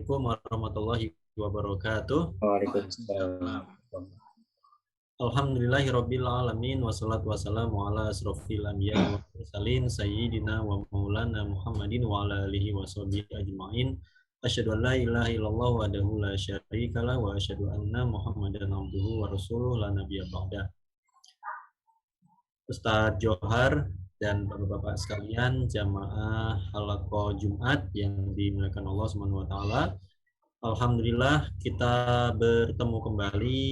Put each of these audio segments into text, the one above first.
Assalamualaikum warahmatullahi wabarakatuh. Waalaikumsalam. Alhamdulillahirabbil alamin wassalatu wassalamu ala asrofil anbiya wal mursalin sayyidina wa maulana Muhammadin wa ala alihi washabihi ajmain. Asyhadu an la ilaha illallah wahdahu la syarikalah wa asyhadu anna Muhammadan abduhu wa rasuluhu la nabiyya ba'dah. Ustadz Johar dan bapak-bapak sekalian, jamaah halaqah Jumat yang dimuliakan Allah Subhanahu wa taala. Alhamdulillah kita bertemu kembali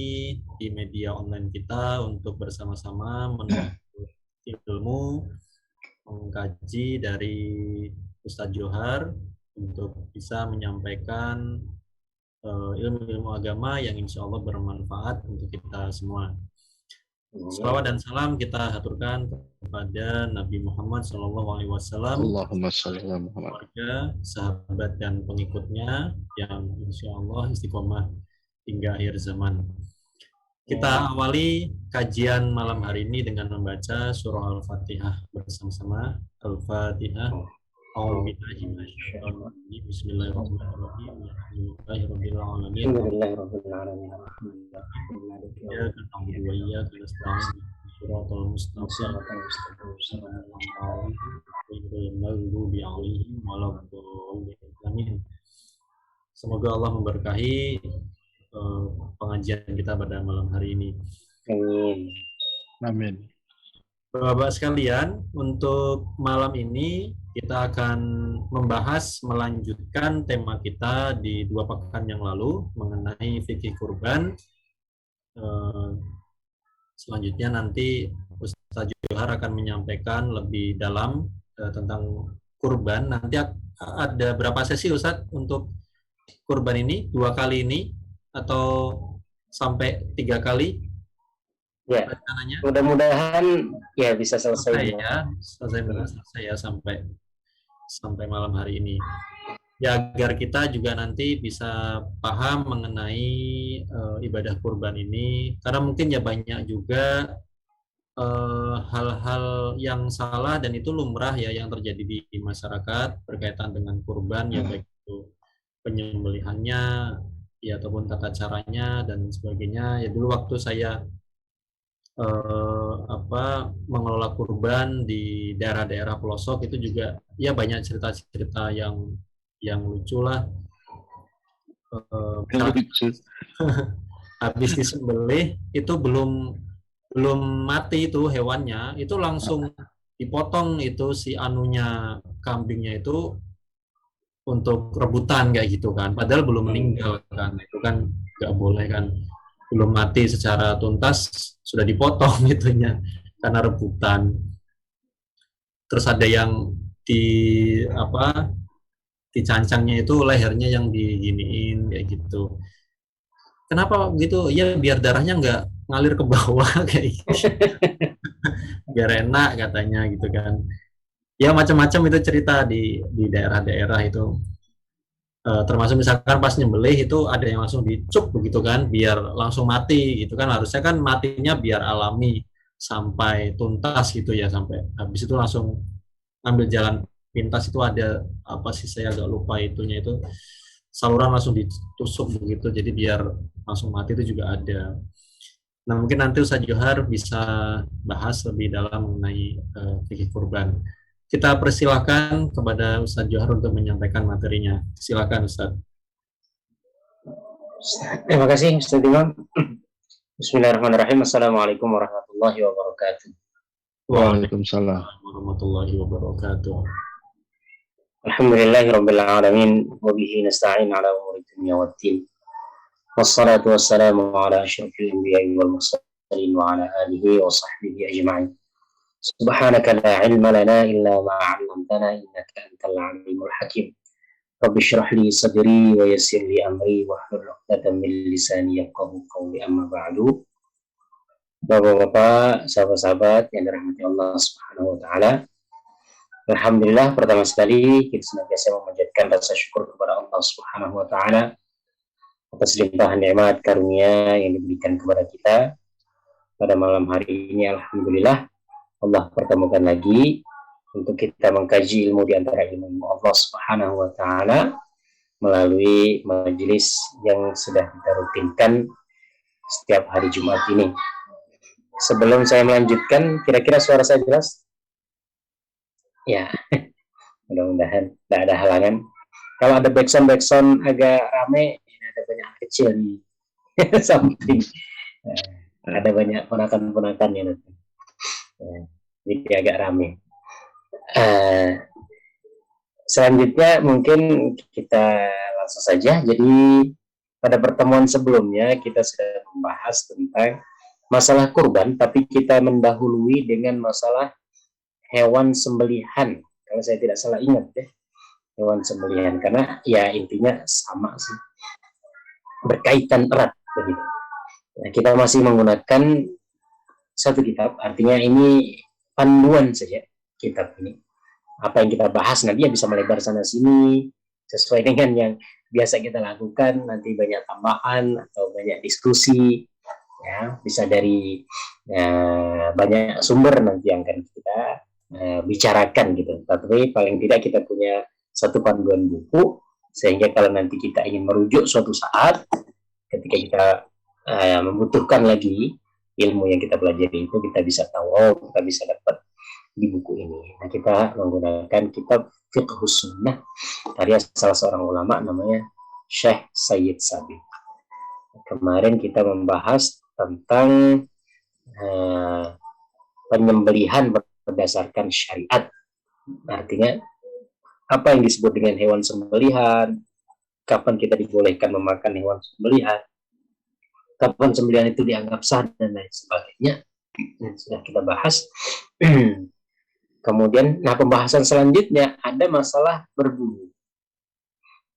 di media online kita untuk bersama-sama menuntut ilmu, mengkaji dari Ustadz Johar untuk bisa menyampaikan ilmu-ilmu agama yang insya Allah bermanfaat untuk kita semua. Salawat dan salam kita haturkan kepada Nabi Muhammad SAW, Allahumma sholli ala Muhammad, keluarga, sahabat dan pengikutnya yang insya Allah istiqomah hingga akhir zaman. Kita awali kajian malam hari ini dengan membaca surah Al-Fatihah bersama-sama. Al-Fatihah. Bismillahirrahmanirrahim. Alhamdulillahirabbil alamin. Ya kata wa iyyaka nasta'in. Shiratal mustaqim. Semoga Allah memberkahi pengajian kita pada malam hari ini. Amin. Amin. Bapak sekalian, untuk malam ini kita akan melanjutkan tema kita di 2 pekan yang lalu mengenai fikih kurban. Selanjutnya nanti Ustaz Johar akan menyampaikan lebih dalam tentang kurban. Nanti ada berapa sesi Ustaz untuk kurban ini? 2 kali ini atau sampai 3 kali? Ya, mudah-mudahan ya bisa selesai ya sampai malam hari ini. Ya, agar kita juga nanti bisa paham mengenai ibadah kurban ini, karena mungkin ya banyak juga hal-hal yang salah dan itu lumrah ya yang terjadi di masyarakat berkaitan dengan kurban, ya baik itu penyembelihannya ya ataupun tata caranya dan sebagainya. Ya dulu waktu saya mengelola kurban di daerah-daerah pelosok itu juga ya banyak cerita-cerita yang lucu lah. Habis disembelih itu belum mati itu hewannya, itu langsung dipotong itu si anunya, kambingnya itu untuk rebutan kayak gitu kan, padahal belum meninggal kan, itu kan nggak boleh kan, belum mati secara tuntas sudah dipotong itunya karena rebutan. Terus ada yang dicancangnya itu lehernya yang diginiin kayak gitu. Kenapa gitu? Ya biar darahnya nggak ngalir ke bawah kayak gitu. Biar enak katanya gitu kan. Ya macam-macam itu cerita di daerah-daerah itu. Termasuk misalkan pas nyembelih itu ada yang langsung dicuk begitu kan, biar langsung mati gitu kan, harusnya kan matinya biar alami sampai tuntas gitu ya, sampai habis itu langsung ambil jalan pintas. Itu ada apa sih, saya agak lupa itunya, itu saluran langsung ditusuk begitu, jadi biar langsung mati itu juga ada. Nah mungkin nanti Ustaz Johar bisa bahas lebih dalam mengenai fikih kurban. Kita persilahkan kepada Ustaz Johar untuk menyampaikan materinya. Silakan Ustaz. Terima kasih Ustaz Imam. Bismillahirrahmanirrahim. Assalamualaikum warahmatullahi wabarakatuh. Waalaikumsalam warahmatullahi wabarakatuh. Alhamdulillahirabbil alamin wa bihi nasta'in ala umuri dunya waddin. Wassalatu wassalamu ala asyrafil anbiya'i wal mursalin wa ala alihi wa sahbihi ajma'in. Subhanaka la ilma lana illa ma 'allamtana innaka antal alimul hakim. Rabbi shrah li sadri wa yassir li amri wahlul 'uqdatam min lisani yafqahu qawli, amma ba'du. Bapak-bapak, sahabat-sahabat yang dirahmati Allah Subhanahu wa taala. Alhamdulillah, pertama sekali kita senantiasa memanjatkan rasa syukur kepada Allah Subhanahu wa taala atas limpahan nikmat karunia yang diberikan kepada kita pada malam hari ini. Alhamdulillah Allah pertemukan lagi untuk kita mengkaji ilmu di antara ilmu Allah Subhanahu wa taala melalui majelis yang sudah kita rutinkan setiap hari Jumat ini. Sebelum saya melanjutkan, kira-kira suara saya jelas? Ya, mudah-mudahan tidak ada halangan. Kalau ada backsound agak rame, ada banyak anak kecil di samping. Ada banyak ponakan-ponakan yang datang. Jadi agak rame. Selanjutnya mungkin kita langsung saja. Jadi pada pertemuan sebelumnya kita sudah membahas tentang masalah kurban, tapi kita mendahului dengan masalah hewan sembelihan. Kalau saya tidak salah ingat ya, hewan sembelihan, karena ya intinya sama sih, berkaitan erat begitu. Nah, kita masih menggunakan satu kitab, artinya ini panduan saja kitab ini. Apa yang kita bahas nanti ya bisa melebar sana sini sesuai dengan yang biasa kita lakukan. Nanti banyak tambahan atau banyak diskusi, ya bisa dari banyak sumber nanti yang akan kita bicarakan gitu. Tapi paling tidak kita punya satu panduan buku, sehingga kalau nanti kita ingin merujuk suatu saat ketika kita membutuhkan lagi ilmu yang kita pelajari itu, kita bisa tahu, oh kita bisa dapat di buku ini. Nah, kita menggunakan kitab Fiqhus Sunnah karya salah seorang ulama namanya Syekh Sayyid Sabiq. Kemarin kita membahas tentang penyembelihan berdasarkan syariat. Artinya apa yang disebut dengan hewan sembelihan, kapan kita dibolehkan memakan hewan sembelihan, kapan sembelihan itu dianggap sah dan lain sebagainya. Sudah kita bahas. Kemudian, nah pembahasan selanjutnya ada masalah berburu.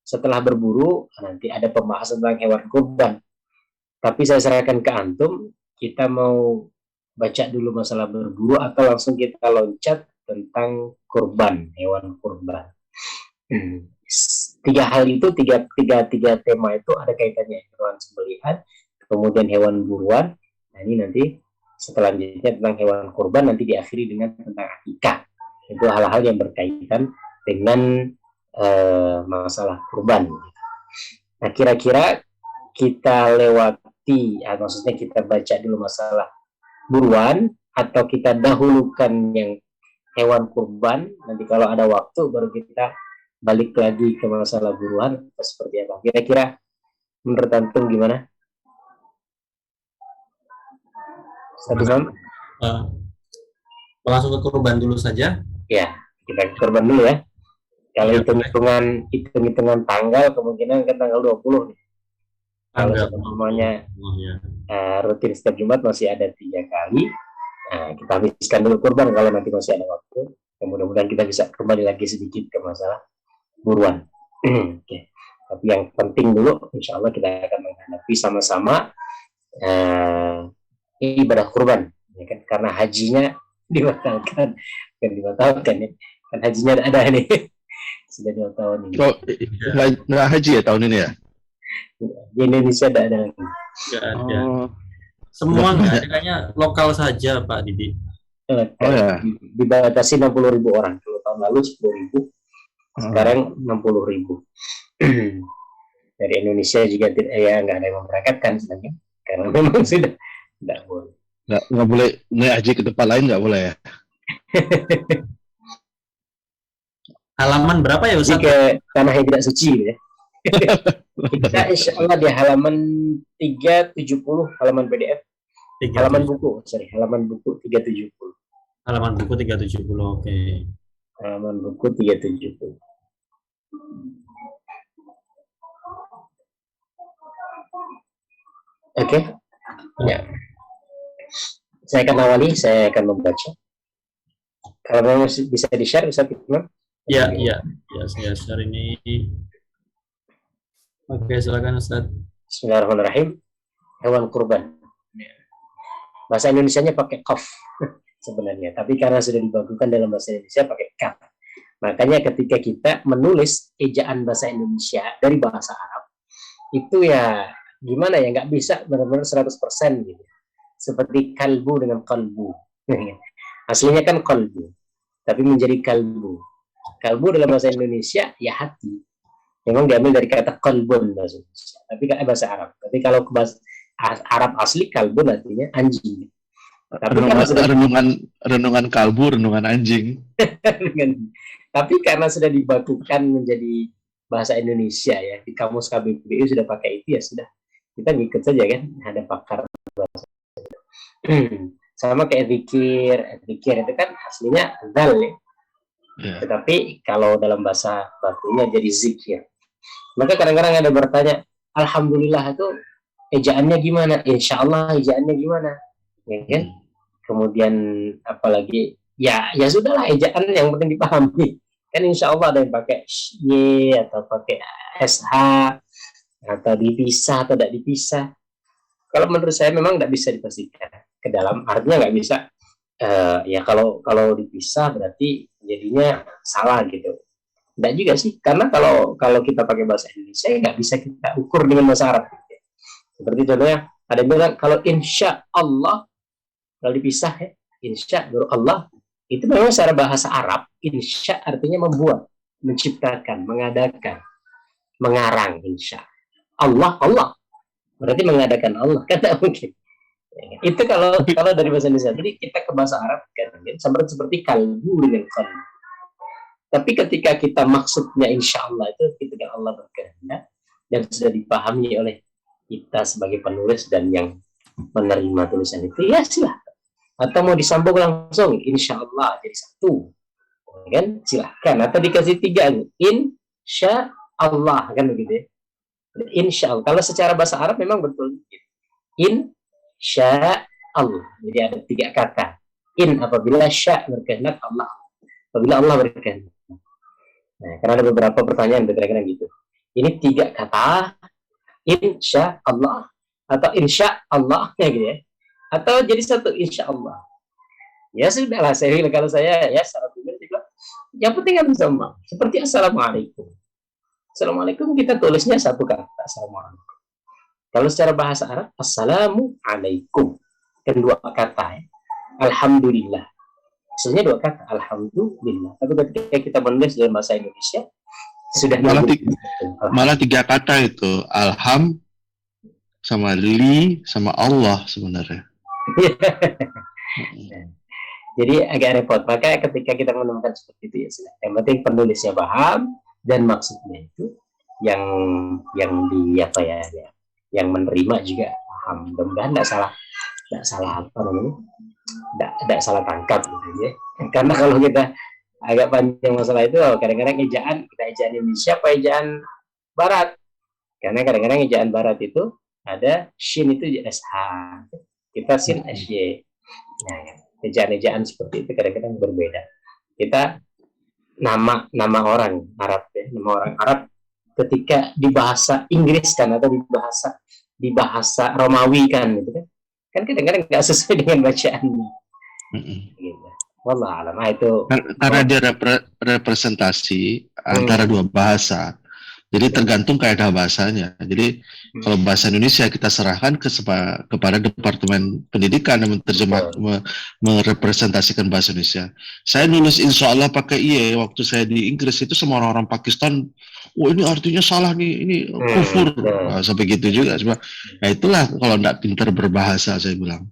Setelah berburu, nanti ada pembahasan tentang hewan kurban. Tapi saya serahkan ke antum, kita mau baca dulu masalah berburu atau langsung kita loncat tentang kurban, hewan kurban. Tiga hal itu, tiga tema itu ada kaitannya, hewan sembelihan, kemudian hewan buruan. Nah ini nanti selanjutnya tentang hewan kurban, nanti diakhiri dengan tentang akikah. Itu hal-hal yang berkaitan dengan masalah kurban. Nah kira-kira kita lewati, maksudnya kita baca dulu masalah buruan atau kita dahulukan yang hewan kurban, nanti kalau ada waktu baru kita balik lagi ke masalah buruan atau seperti apa. Kira-kira menurut antum gimana? Langsung ke kurban dulu saja. Ya, kita ke kurban dulu ya. Kalau ya, hitung-hitungan tanggal, kemungkinan ke tanggal 20 nih. Kalau semuanya rutin setiap Jumat masih ada 3 kali. Nah, kita habiskan dulu kurban kalau nanti masih ada waktu. Mudah-mudahan kita bisa kembali lagi sedikit ke masalah buruan. Okay. Tapi yang penting dulu, insya Allah kita akan menghadapi sama-sama ibadah kurban. Ya kan? Karena hajinya dibatalkan. Kan dibatalkan ya. Kan hajinya ada nih. Sudah 2 tahun ini. Oh, nggak haji ya tahun ini ya? Di Indonesia tidak ada lagi. Nggak ada. Semua nggak ada, kayaknya lokal saja Pak Didi. Ya. Dibatasi 60.000 orang. Kalau tahun lalu 10.000, sekarang 60.000. Dari Indonesia juga ya nggak ada yang memberangkatkan sebenarnya, karena memang sudah tidak boleh. Nggak boleh naik haji ke tempat lain, nggak boleh ya? Halaman berapa ya Ustaz? Ke tanah yang tidak suci ya. Kita insya Allah di halaman 370, halaman PDF. Halaman buku 370. Halaman buku 370, oke. Halaman buku 370. Oke. Ya. Saya akan awali, saya akan membaca. Kalau bisa di-share, bisa Imam? Ya, saya share ini. Oke, silakan Ustaz. Bismillahirrahmanirrahim. Hewan kurban. Bahasa Indonesianya pakai qaf sebenarnya, tapi karena sudah dibagukan dalam bahasa Indonesia pakai kaf. Makanya ketika kita menulis ejaan bahasa Indonesia dari bahasa Arab, itu ya gimana ya, nggak bisa benar-benar 100% gitu. Seperti kalbu dengan kalbu. Aslinya kan kalbu, tapi menjadi kalbu. Kalbu dalam bahasa Indonesia ya hati. Memang diambil dari kata kalbun bahasa Indonesia. Tapi bahasa Arab. Tapi kalau ke bahasa Arab asli kalbun artinya anjing. Tapi karena Renungan, sudah renungan kalbu, renungan anjing. tapi karena sudah dibakukan menjadi bahasa Indonesia ya, di kamus KBBI sudah pakai itu ya sudah, kita ngikut saja kan, ada pakar bahasa. Sama kayak zikir itu kan aslinya zal ya. Ya. Tetapi kalau dalam bahasa bakunya jadi zikir. Maka kadang-kadang ada bertanya, alhamdulillah itu ejaannya gimana? Insya Allah ejaannya gimana? Ya kan? Kemudian apalagi ya sudahlah, ejaan yang penting dipahami. Kan insya Allah ada yang pakai y atau pakai sh atau dipisah atau tidak dipisah. Kalau menurut saya memang tidak bisa dipastikan ke dalam, artinya nggak bisa. Ya kalau dipisah berarti jadinya salah gitu. Tidak juga sih, karena kalau kita pakai bahasa Indonesia nggak bisa kita ukur dengan bahasa Arab. Seperti contohnya ada yang bilang kalau insya Allah, kalau dipisah ya, insya Allah itu memang secara bahasa Arab insya artinya membuat, menciptakan, mengadakan, mengarang. Insya Allah berarti mengadakan Allah, kan tidak mungkin. Itu kalau dari bahasa Indonesia. Jadi kita ke bahasa Arab kan seperti kalbu dengan kalbu. Tapi ketika kita maksudnya insya Allah itu ketika Allah berkehendak dan sudah dipahami oleh kita sebagai penulis dan yang menerima tulisan itu, ya silahkan. Atau mau disambung langsung insya Allah jadi satu, kan silahkan. Atau dikasih tiga, insya Allah, kan begitu ya. Insya Allah. Kalau secara bahasa Arab memang betul insya Allah. Jadi ada tiga kata. In apabila sya berkehendak, Allah apabila Allah berkehendak. Nah, karena ada beberapa pertanyaan kira-kira gitu. Ini tiga kata, insya Allah atau insya Allah, ya gitu ya. Atau jadi satu insya Allah. Ya sudahlah, kalau saya ya secara pribadi juga, yang penting kan sama. Seperti assalamualaikum. Assalamualaikum kita tulisnya satu kata, assalamualaikum. Kalau secara bahasa Arab, assalamualaikum. Kan dua kata ya. Alhamdulillah. Maksudnya dua kata, alhamdulillah. Tapi ketika kita menulis dalam bahasa Indonesia, sudah malah tiga kata itu, alham sama li sama Allah sebenarnya. Jadi agak repot. Maka ketika kita menemukan seperti itu ya sudah. Yang penting penulisnya paham dan maksudnya itu yang di apa ya, yang menerima juga paham. Mudah-mudahan tidak salah apa namanya, tidak salah tangkap gitu ya. Karena kalau kita agak panjang masalah itu, kadang-kadang kita ejaan Indonesia apa ejaan Barat. Karena kadang-kadang ejaan Barat itu ada shin itu sh, kita sin sy. Nah, ejaan-ejaan seperti itu kadang-kadang berbeda. Kita nama orang Arab ya, nama orang Arab ketika di bahasa Inggris kan atau di bahasa Romawi kan gitu kan kadang-kadang nggak sesuai dengan bacaannya. Gitu. Wallah alam itu. Karena dia representasi antara dua bahasa. Jadi tergantung kaidah bahasanya. Jadi kalau bahasa Indonesia kita serahkan kepada Departemen Pendidikan yang merepresentasikan bahasa Indonesia. Saya nulis insya Allah pakai iye waktu saya di Inggris itu semua orang Pakistan, ini artinya salah nih, ini kufur. Nah, sampai gitu juga. Nah itulah kalau tidak pintar berbahasa saya bilang.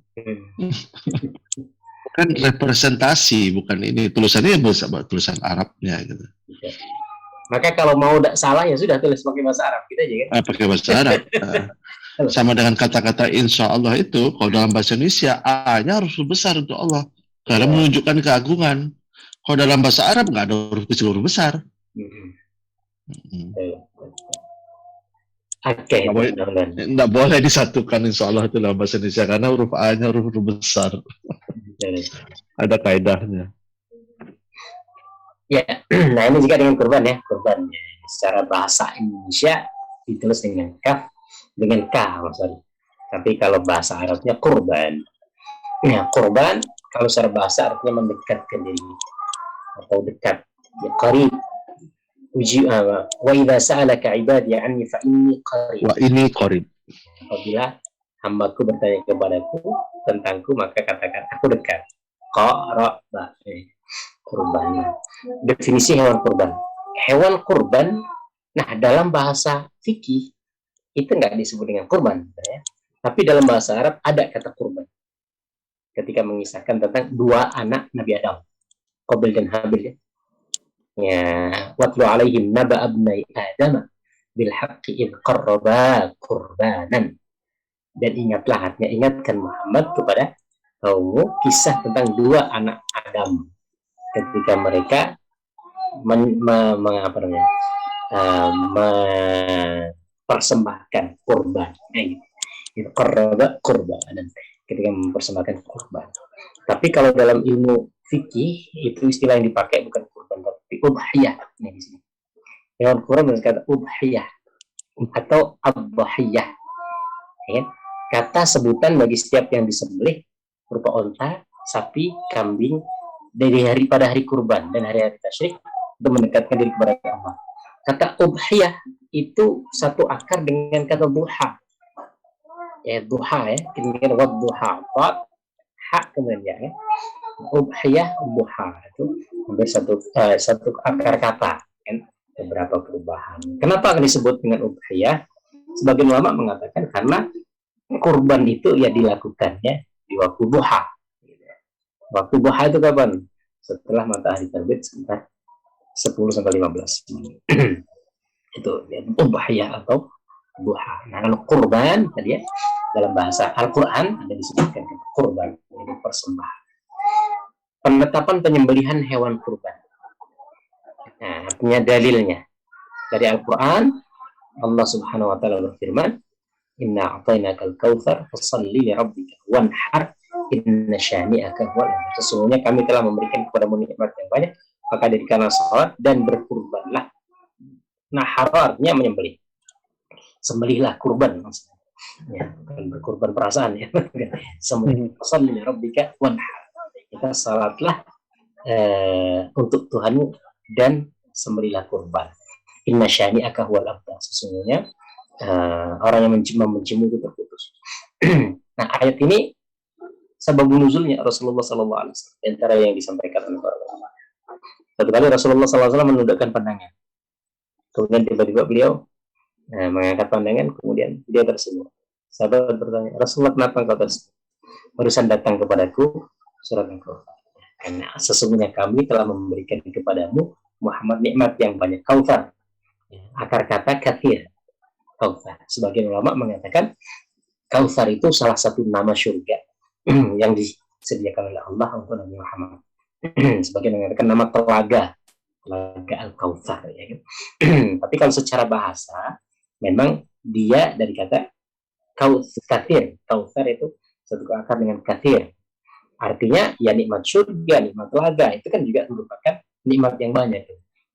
Kan representasi, bukan ini tulisannya tulisan Arabnya gitu. Maka kalau mau tidak salah ya sudah tulis pakai bahasa Arab kita aja kan. Pakai bahasa Arab. Sama dengan kata-kata insya Allah itu, kalau dalam bahasa Indonesia A-nya harus huruf besar untuk Allah, karena menunjukkan keagungan. Kalau dalam bahasa Arab nggak ada huruf kecil, huruf besar. Oke. Nggak boleh disatukan insya Allah itu dalam bahasa Indonesia karena huruf A-nya huruf besar. Ada kaidahnya. Ya, nah ini juga dengan kurban ya, kurban ya. Secara bahasa Indonesia ditulis dengan kaf, dengan k maksudnya. Tapi kalau bahasa Arabnya kurban. Ya, kurban kalau secara bahasa artinya mendekatkan diri atau dekat, ya qarib. Wa idza sa'alaka 'ibadi 'anni fa inni qarib. Wa inni qarib. Apabila hambaku bertanya kepadaku tentangku, maka katakan aku dekat. Qaraba. Kurban. Definisi hewan kurban. Hewan kurban Nah, dalam bahasa fikih itu nggak disebut dengan kurban, ya. Tapi dalam bahasa Arab ada kata kurban ketika mengisahkan tentang dua anak Nabi Adam, Qabil dan Habil. Ya, watlu alaihim naba abnai Adam bil haqqi id qarraba qurbanan. Dan ingatlah, artinya ingatkan Muhammad kepada kaummu kisah tentang dua anak Adam ketika mereka mempersembahkan kurban. Itu qarraba qurbanan, ketika mempersembahkan kurban. Tapi kalau dalam ilmu fikih itu istilah yang dipakai bukan kurban tapi udhiyah. Nah, di sini hewan kurban berkata udhiyah atau adhiyah, ya. Kata sebutan bagi setiap yang disembelih berupa onta, sapi, kambing dari pada hari kurban dan hari-hari tasyrik untuk mendekatkan diri kepada Allah. Kata udhiyah itu satu akar dengan kata duha. Ya, duha, ya, kemudian wad duha, wad hak kemudian, ya. Udhiyah, duha itu hampir satu akar kata, kan, beberapa perubahan. Kenapa disebut dengan udhiyah? Sebagian ulama mengatakan karena kurban itu ya dilakukannya di waktu duha. Waktu duha itu kapan? Setelah matahari terbit sekitar 10 sampai 15 itu ya, udhiyah atau duha. Nah, kalau kurban tadi, ya, dalam bahasa Al-Quran ada disebutkan kurban, yaitu persembahan. Penetapan penyembelihan hewan kurban. Nah, artinya dalilnya dari Al-Quran, Allah Subhanahu wa taala berfirman, "Inna a'tainakal kautsar fashalli li rabbika wanhar inna syani'aka huwal abtar." Sesungguhnya kami telah memberikan kepadamu nikmat yang banyak, maka dirikanlah salat dan berkurbanlah. Nahar artinya menyembelih. Sembelihlah kurban maksudnya. Ya, bukan berkurban perasaan, ya. Sembelih fashalli li rabbika wanhar. Kita salatlah untuk Tuhanmu dan sembelihlah kurban. Inna syani'aka huwal abtar. Sesungguhnya orang yang membencimu itu terputus. Nah, ayat ini sababun nuzulnya Rasulullah SAW, antara yang disampaikan oleh para ulama. Satu kali Rasulullah SAW menundukkan pandangan, kemudian tiba-tiba beliau mengangkat pandangan, kemudian dia tersenyum. Sahabat bertanya, Rasulullah, kenapa engkau tersenyum? Barusan datang kepadaku surat Al-Qur'an. Karena sesungguhnya kami telah memberikan kepadamu Muhammad nikmat yang banyak. Kautsar, akar kata katsir. Kautsar. Sebagian ulama mengatakan Kautsar itu salah satu nama surga yang disediakan oleh Allah untuk Nabi Muhammad. Sebagian mengatakan nama telaga Al-Kautsar, ya. Tapi kalau secara bahasa memang dia dari kata katsir. Kautsar itu satu akar dengan katsir. Artinya ya nikmat surga, nikmat telaga itu kan juga merupakan nikmat yang banyak.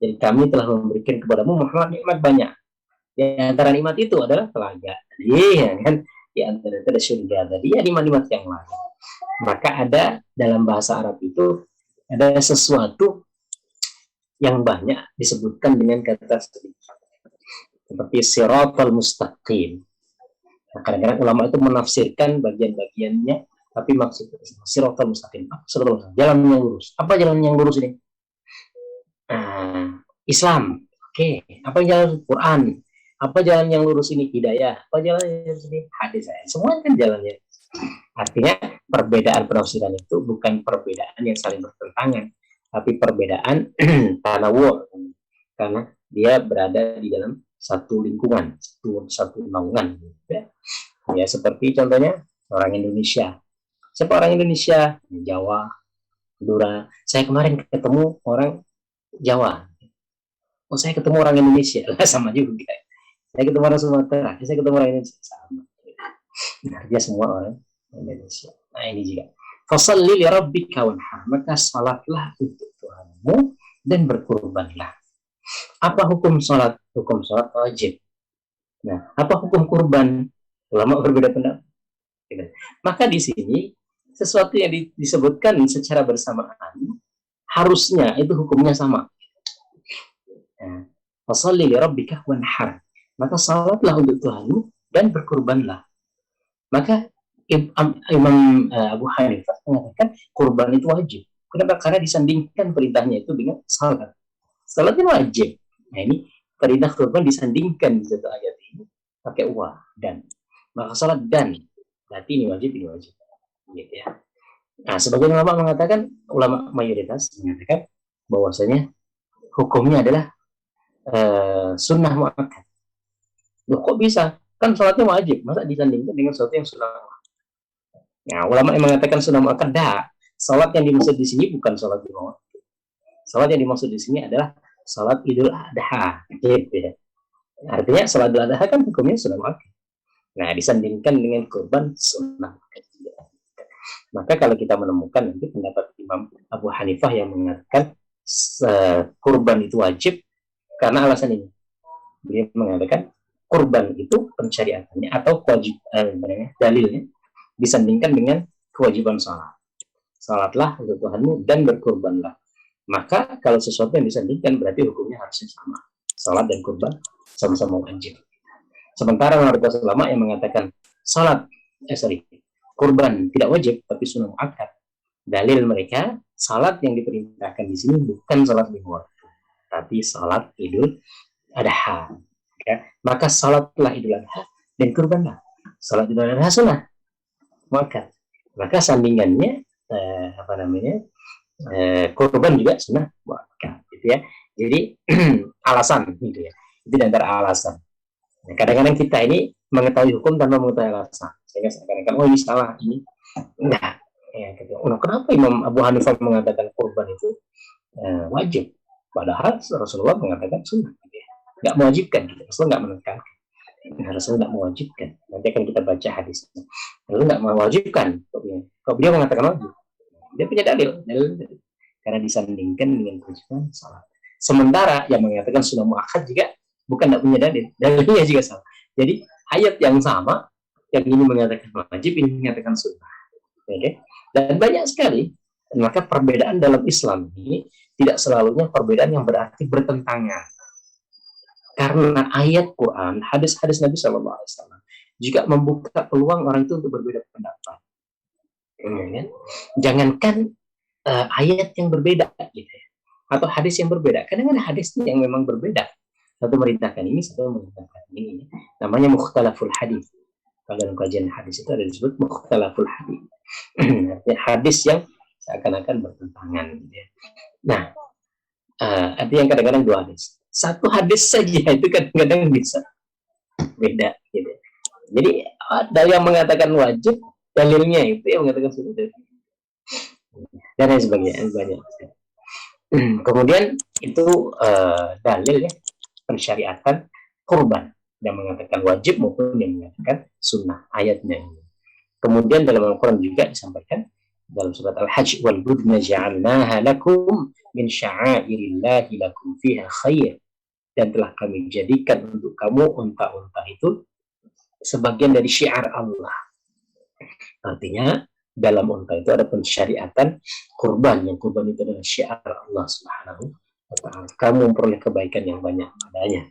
Jadi kami telah memberikan kepadamu Muhammad nikmat banyak. Di antara nikmat itu adalah telaga. Iya kan? Di antara itu ada surga tadi, ya nikmat-nikmat yang lain. Maka ada dalam bahasa Arab itu ada sesuatu yang banyak disebutkan dengan kata sedikit. Seperti siratal mustaqim. Nah, kadang-kadang ulama itu menafsirkan bagian-bagiannya, tapi maksudnya siratal mustaqim, jalan yang lurus. Apa jalan yang lurus ini? Islam. Oke. Apa jalan Quran? Apa jalan yang lurus ini? Hidayah. Apa jalan yang lurus ini? Hadis. Semua kan jalannya. Artinya perbedaan penafsiran itu bukan perbedaan yang saling bertentangan, tapi perbedaan tanawu, karena dia berada di dalam satu lingkungan, satu naungan. Ya, seperti contohnya orang Indonesia. Siapa orang Indonesia? Jawa, Madura. Saya kemarin ketemu orang Jawa. Oh, saya ketemu orang Indonesia. Lah, sama juga. Saya ketemu orang Sumatera, saya ketemu orang Indonesia, sama. Nah, dia semua orang Indonesia. Nah, ini juga. Fashalli li rabbika wanhar, maka salatlah untuk Tuhanmu dan berkurbanlah. Apa hukum salat? Hukum salat wajib. Nah, apa hukum kurban? Ulama berbeda pendapat. Maka di sini sesuatu yang disebutkan secara bersamaan harusnya itu hukumnya sama. Fashalli li rabbika wanhar, maka salatlah untuk Tuhanmu dan berkurbanlah. Maka Imam Abu Hanifah mengatakan kurban itu wajib. Kenapa? Karena disandingkan perintahnya itu dengan salat. Salat itu wajib. Nah, ini perintah kurban disandingkan di satu ayat ini pakai wa dan. Maka salat dan berarti ini wajib gitu ya. Nah, sebagian ulama mengatakan, ulama mayoritas mengatakan bahwasanya hukumnya adalah sunnah muakkad. Loh, kok bisa? Kan sholatnya wajib, masa disandingkan dengan sesuatu yang sunnah? Nah, ulama yang mengatakan sunnah muakkad, sholat yang dimaksud di sini bukan sholat di bawah. Sholat yang dimaksud di sini adalah sholat Idul Adha. Gitu ya. Artinya sholat Idul Adha kan hukumnya sunnah muakkad. Nah, disandingkan dengan kurban sunnah muakkad. Maka kalau kita menemukan nanti pendapat Imam Abu Hanifah yang mengatakan kurban itu wajib karena alasan ini. Beliau mengatakan kurban itu pensyariatannya atau dalilnya disandingkan dengan kewajiban salat. Salatlah untuk Tuhanmu dan berkurbanlah. Maka kalau sesuatu yang disandingkan berarti hukumnya harusnya sama. Salat dan kurban sama-sama wajib. Sementara mayoritas ulama yang mengatakan kurban tidak wajib tapi sunnah muakkad. Dalil mereka salat yang diperintahkan di sini bukan salat lima waktu, tapi salat Idul Adha. Ya. Maka salatlah Idul Adha dan kurbanlah. Salat Idul Adha sunnah muakkad. Maka sandingannya kurban juga sunnah muakkad, gitu ya. Jadi alasan gitu ya. Itu di antara alasan. Nah, kadang-kadang kita ini mengetahui hukum tanpa mengetahui alasan. Sehingga kadang-kadang ini salah, ini enggak. Ya, gitu. Kenapa Imam Abu Hanifah mengatakan kurban itu wajib? Padahal Rasulullah mengatakan sunnah. Gitu ya. Enggak mewajibkan. Gitu. Rasulullah enggak menekankan. Rasulullah enggak mewajibkan. Nanti akan kita baca hadisnya. Rasulullah enggak mewajibkan. Kok beliau mengatakan wajib? Dia punya dalil. Karena disandingkan dengan kewajiban salat. Sementara yang mengatakan sunnah muakkad juga bukan tidak punya dalil. Dalilnya juga sama. Jadi ayat yang sama, yang ini mengatakan wajib, ini mengatakan sunnah. Okay? Dan banyak sekali. Maka perbedaan dalam Islam ini tidak selalunya perbedaan yang berarti bertentangan. Karena ayat Quran, hadis-hadis Nabi SAW juga membuka peluang orang itu untuk berbeda pendapat. Jangankan ayat yang berbeda, gitu ya, atau hadis yang berbeda. Kadang ada hadis yang memang berbeda. Satu merintahkan ini, satu merintahkan ini. Namanya mukhtalaful hadis. Kalau dalam kajian hadis itu ada disebut mukhtalaful hadis. Hadis yang seakan-akan bertentangan. Nah, ada yang kadang-kadang dua hadis. Satu hadis saja itu kadang-kadang bisa beda. Gitu. Jadi ada yang mengatakan wajib, dalilnya itu yang mengatakan sunnah. Dan lain sebagainya. Banyak. Kemudian itu dalil ya, pensyariatan kurban yang mengatakan wajib maupun yang mengatakan sunnah ayatnya ini. Kemudian dalam Al-Quran juga disampaikan dalam surat Al-Hajj wal budna ja'alnaha lakum min sya'airillahi lakum fiha khair, dan telah kami jadikan untuk kamu unta-unta itu sebagian dari syiar Allah. Artinya dalam unta itu ada pensyariatan kurban, yang kurban itu adalah syiar Allah Subhanahu wa ta'ala. Kamu memperoleh kebaikan yang banyak padanya.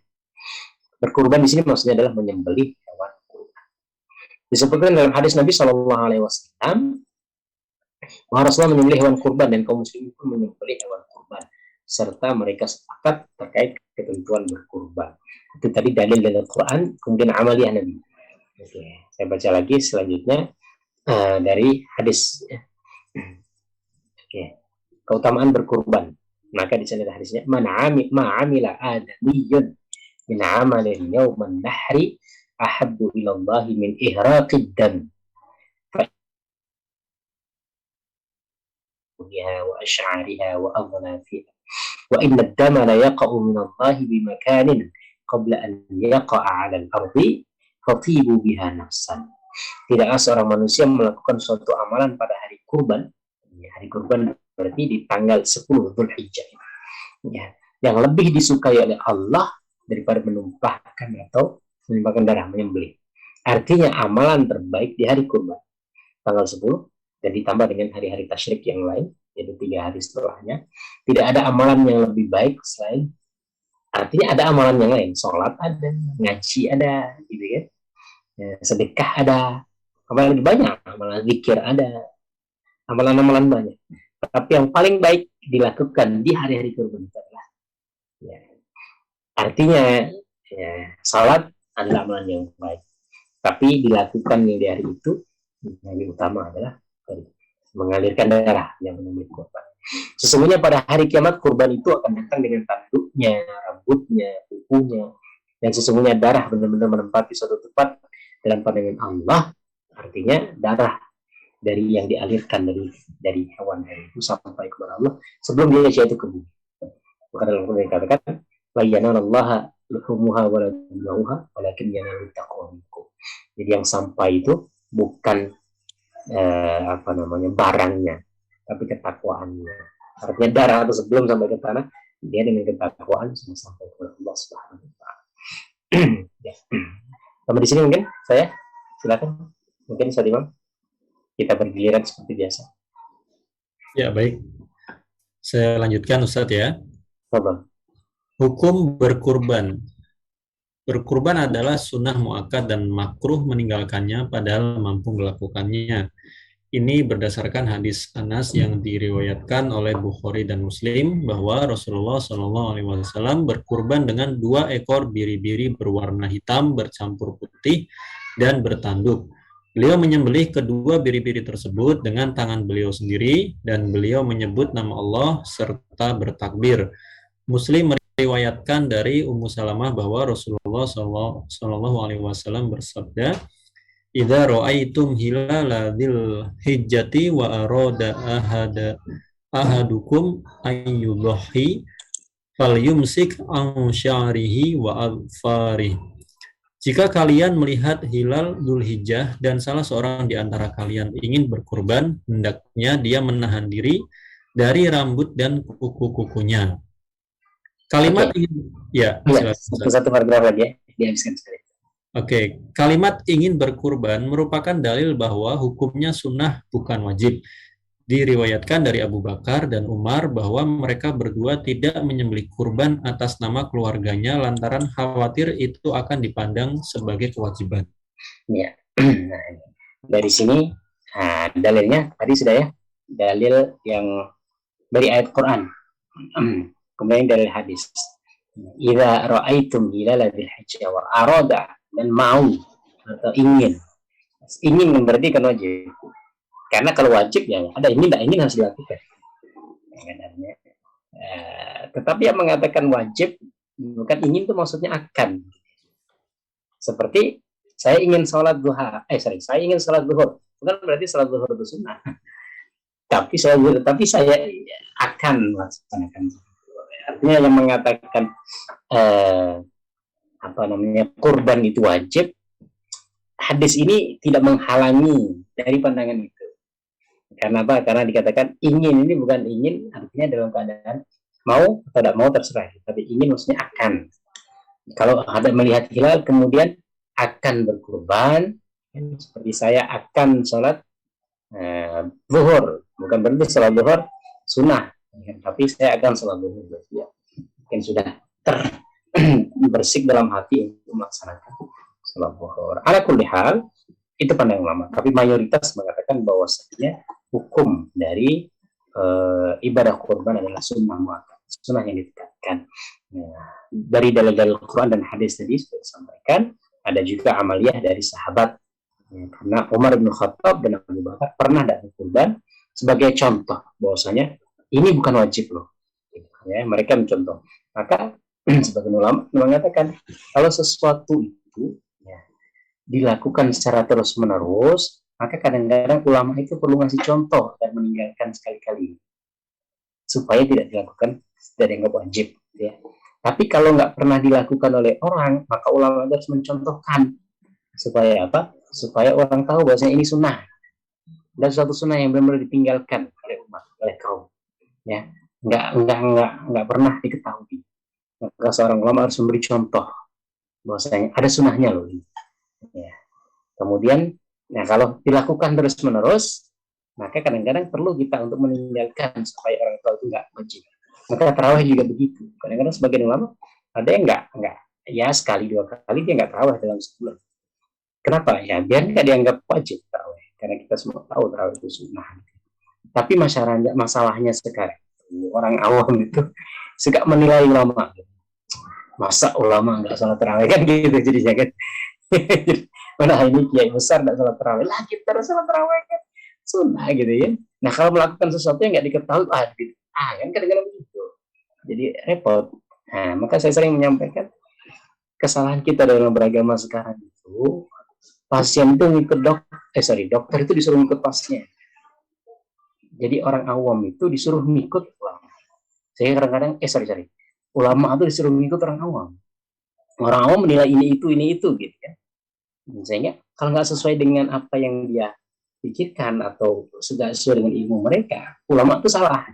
Berkurban di sini maksudnya adalah menyembelih hewan kurban. Disebutkan dalam hadis Nabi SAW, Rasulullah menyembelih hewan kurban dan kaum muslimin pun menyembelih hewan kurban, serta mereka sepakat terkait ketentuan berkurban. Itu tadi dalil dari Al-Quran, kemudian amaliyah Nabi. Oke, saya baca lagi selanjutnya dari hadis. Oke, keutamaan berkurban. Maka di sana ada hadisnya, ma'amila adamiyun min amalin yawman nahri ahabbu ilallahi min ihraqid dam wa ash'ariha wa adnafiha wa inna ad-dama la yaqa'u min Allahi bimakanin qabla an yaqa'a 'ala al-ardi fatibu biha nafsan. Tidaklah seorang manusia melakukan suatu amalan pada hari kurban. Hari kurban berarti di tanggal 10 Dzulhijjah. Ya, yang lebih disukai oleh Allah daripada menumpahkan atau menumpahkan darah, menyembelih. Artinya amalan terbaik di hari kurban tanggal 10 dan ditambah dengan hari-hari tasyrik yang lain, yaitu 3 hari setelahnya. Tidak ada amalan yang lebih baik selain, artinya ada amalan yang lain, sholat ada, ngaji ada, gitu ya, sedekah ada, amalan lebih banyak, amalan zikir ada, amalan-amalan banyak. Tapi yang paling baik dilakukan di hari-hari kurban itu adalah Artinya ya, salat adalah amalan yang baik, tapi dilakukan di hari itu yang lebih utama adalah mengalirkan darah yang menyembelih kurban. Sesungguhnya pada hari kiamat kurban itu akan datang dengan tanduknya, rambutnya, kukunya, dan sesungguhnya darah benar-benar menempati suatu tempat dalam pandangan Allah. Artinya darah dari yang dialirkan dari hewan itu sampai kepada Allah sebelum dia jatuh ke bumi. Maka dalam Al-Quran dikatakan, "La yanalallaha luhumuha wa la dima'uha, walakin yanalut taqwa minkum." Jadi yang sampai itu bukan barangnya, tapi ketakwaannya. Artinya darah itu sebelum sampai ke tanah, dia dengan ketakwaan sudah sampai kepada Allah Subhanahu wa taala. Ya. Sampai di sini mungkin saya silakan. Mungkin Ustaz Imam kita bergiliran seperti biasa. Ya, baik. Saya lanjutkan Ustaz ya. Bapak. Hukum berkurban. Berkurban adalah sunnah muakkad dan makruh meninggalkannya padahal mampu melakukannya. Ini berdasarkan hadis Anas yang diriwayatkan oleh Bukhari dan Muslim bahwa Rasulullah SAW berkurban dengan 2 ekor biri-biri berwarna hitam bercampur putih dan bertanduk. Beliau menyembelih kedua biri-biri tersebut dengan tangan beliau sendiri dan beliau menyebut nama Allah serta bertakbir. Muslim meriwayatkan dari Ummu Salamah bahwa Rasulullah SAW bersabda, "Idza ra'aitum hilala dzil hijjati wa arada ahadukum ayyudhi falyumsik an sya'rihi wa adfarih." Jika kalian melihat hilal Dzulhijjah dan salah seorang di antara kalian ingin berkurban, hendaknya dia menahan diri dari rambut dan kuku-kukunya. Kalimat ingin, ya, satu paragraf lagi ya, dihabiskan sekali. Oke, kalimat ingin berkurban merupakan dalil bahwa hukumnya sunnah bukan wajib. Diriwayatkan dari Abu Bakar dan Umar bahwa mereka berdua tidak menyembelih kurban atas nama keluarganya lantaran khawatir itu akan dipandang sebagai kewajiban. Ya, nah, dari sini dalilnya tadi sudah ya, dalil yang dari ayat Quran, kemudian dari hadis. Idza ra'aitum hilala dzil hijjah wa arada, dan mau atau ingin berarti kan wajib. Karena kalau wajib ya ada ingin, tak ingin harus dilakukan. Tetapi yang mengatakan wajib bukan ingin itu maksudnya akan. Seperti saya ingin sholat duha, saya ingin sholat duhur, bukan berarti sholat duhur itu sunnah. Tapi saya akan melaksanakan. Artinya yang mengatakan kurban itu wajib, hadis ini tidak menghalangi dari pandangan itu. Karena apa? Karena dikatakan ingin, ini bukan ingin artinya dalam keadaan mau atau tidak mau terserah, tapi ingin maksudnya akan. Kalau ada melihat hilal kemudian akan berkurban, seperti saya akan sholat zuhur, bukan berarti sholat zuhur sunnah, tapi saya akan sholat zuhur, ya. Mungkin sudah terbersih dalam hati untuk melaksanakan sholat zuhur. Ala kulli hal, itu pandangan ulama, tapi mayoritas mengatakan bahwasanya hukum dari ibadah kurban adalah sunnah muakkad, sunnah yang ditegakkan. Dari dalil-dalil Quran dan hadis tadi sudah disampaikan, ada juga amaliyah dari sahabat. Karena Umar bin Khattab dan Abu Bakar pernah datang kurban sebagai contoh bahwasanya ini bukan wajib loh. Ya, mereka mencontoh. Maka sebagian ulama mengatakan kalau sesuatu itu dilakukan secara terus-menerus, maka kadang-kadang ulama itu perlu ngasih contoh dan meninggalkan sekali-kali supaya tidak dilakukan, tidak dianggap wajib, ya. Tapi kalau nggak pernah dilakukan oleh orang, maka ulama harus mencontohkan supaya apa? Supaya orang tahu bahwasanya ini sunnah dan suatu sunnah yang benar-benar ditinggalkan oleh umat, oleh kaum, ya. Nggak pernah diketahui. Maka seorang ulama harus memberi contoh bahwasanya ada sunnahnya loh, ya. Kemudian, kalau dilakukan terus-menerus, maka kadang-kadang perlu kita untuk meninggalkan supaya orang tua itu nggak wajib. Maka tarawih juga begitu. Kadang-kadang sebagian ulama ada yang nggak, ya sekali 2 kali dia nggak tarawih dalam sebulan. Kenapa? Ya biar nggak dianggap wajib tarawih. Karena kita semua tahu tarawih itu sunnah. Tapi masalahnya sekarang orang awam itu suka menilai ulama. Masa ulama nggak sholat tarawih kan gitu jadinya kan. Nah ini kiai besar nggak sholat tarawih lah, kita harus sholat tarawih kan sunnah gitu ya. Nah kalau melakukan sesuatu yang nggak diketahui, kan kadang-kadang begitu. Jadi repot. Nah maka saya sering menyampaikan kesalahan kita dalam beragama sekarang itu, pasien itu ngikut dokter itu disuruh ngikut pasien. Jadi orang awam itu disuruh ngikut ulama. Saya kadang-kadang ulama itu disuruh ngikut orang awam. Orang awam menilai ini itu gitu kan. Sehingga kalau nggak sesuai dengan apa yang dia pikirkan atau sudah sesuai dengan ilmu mereka, ulama itu salah.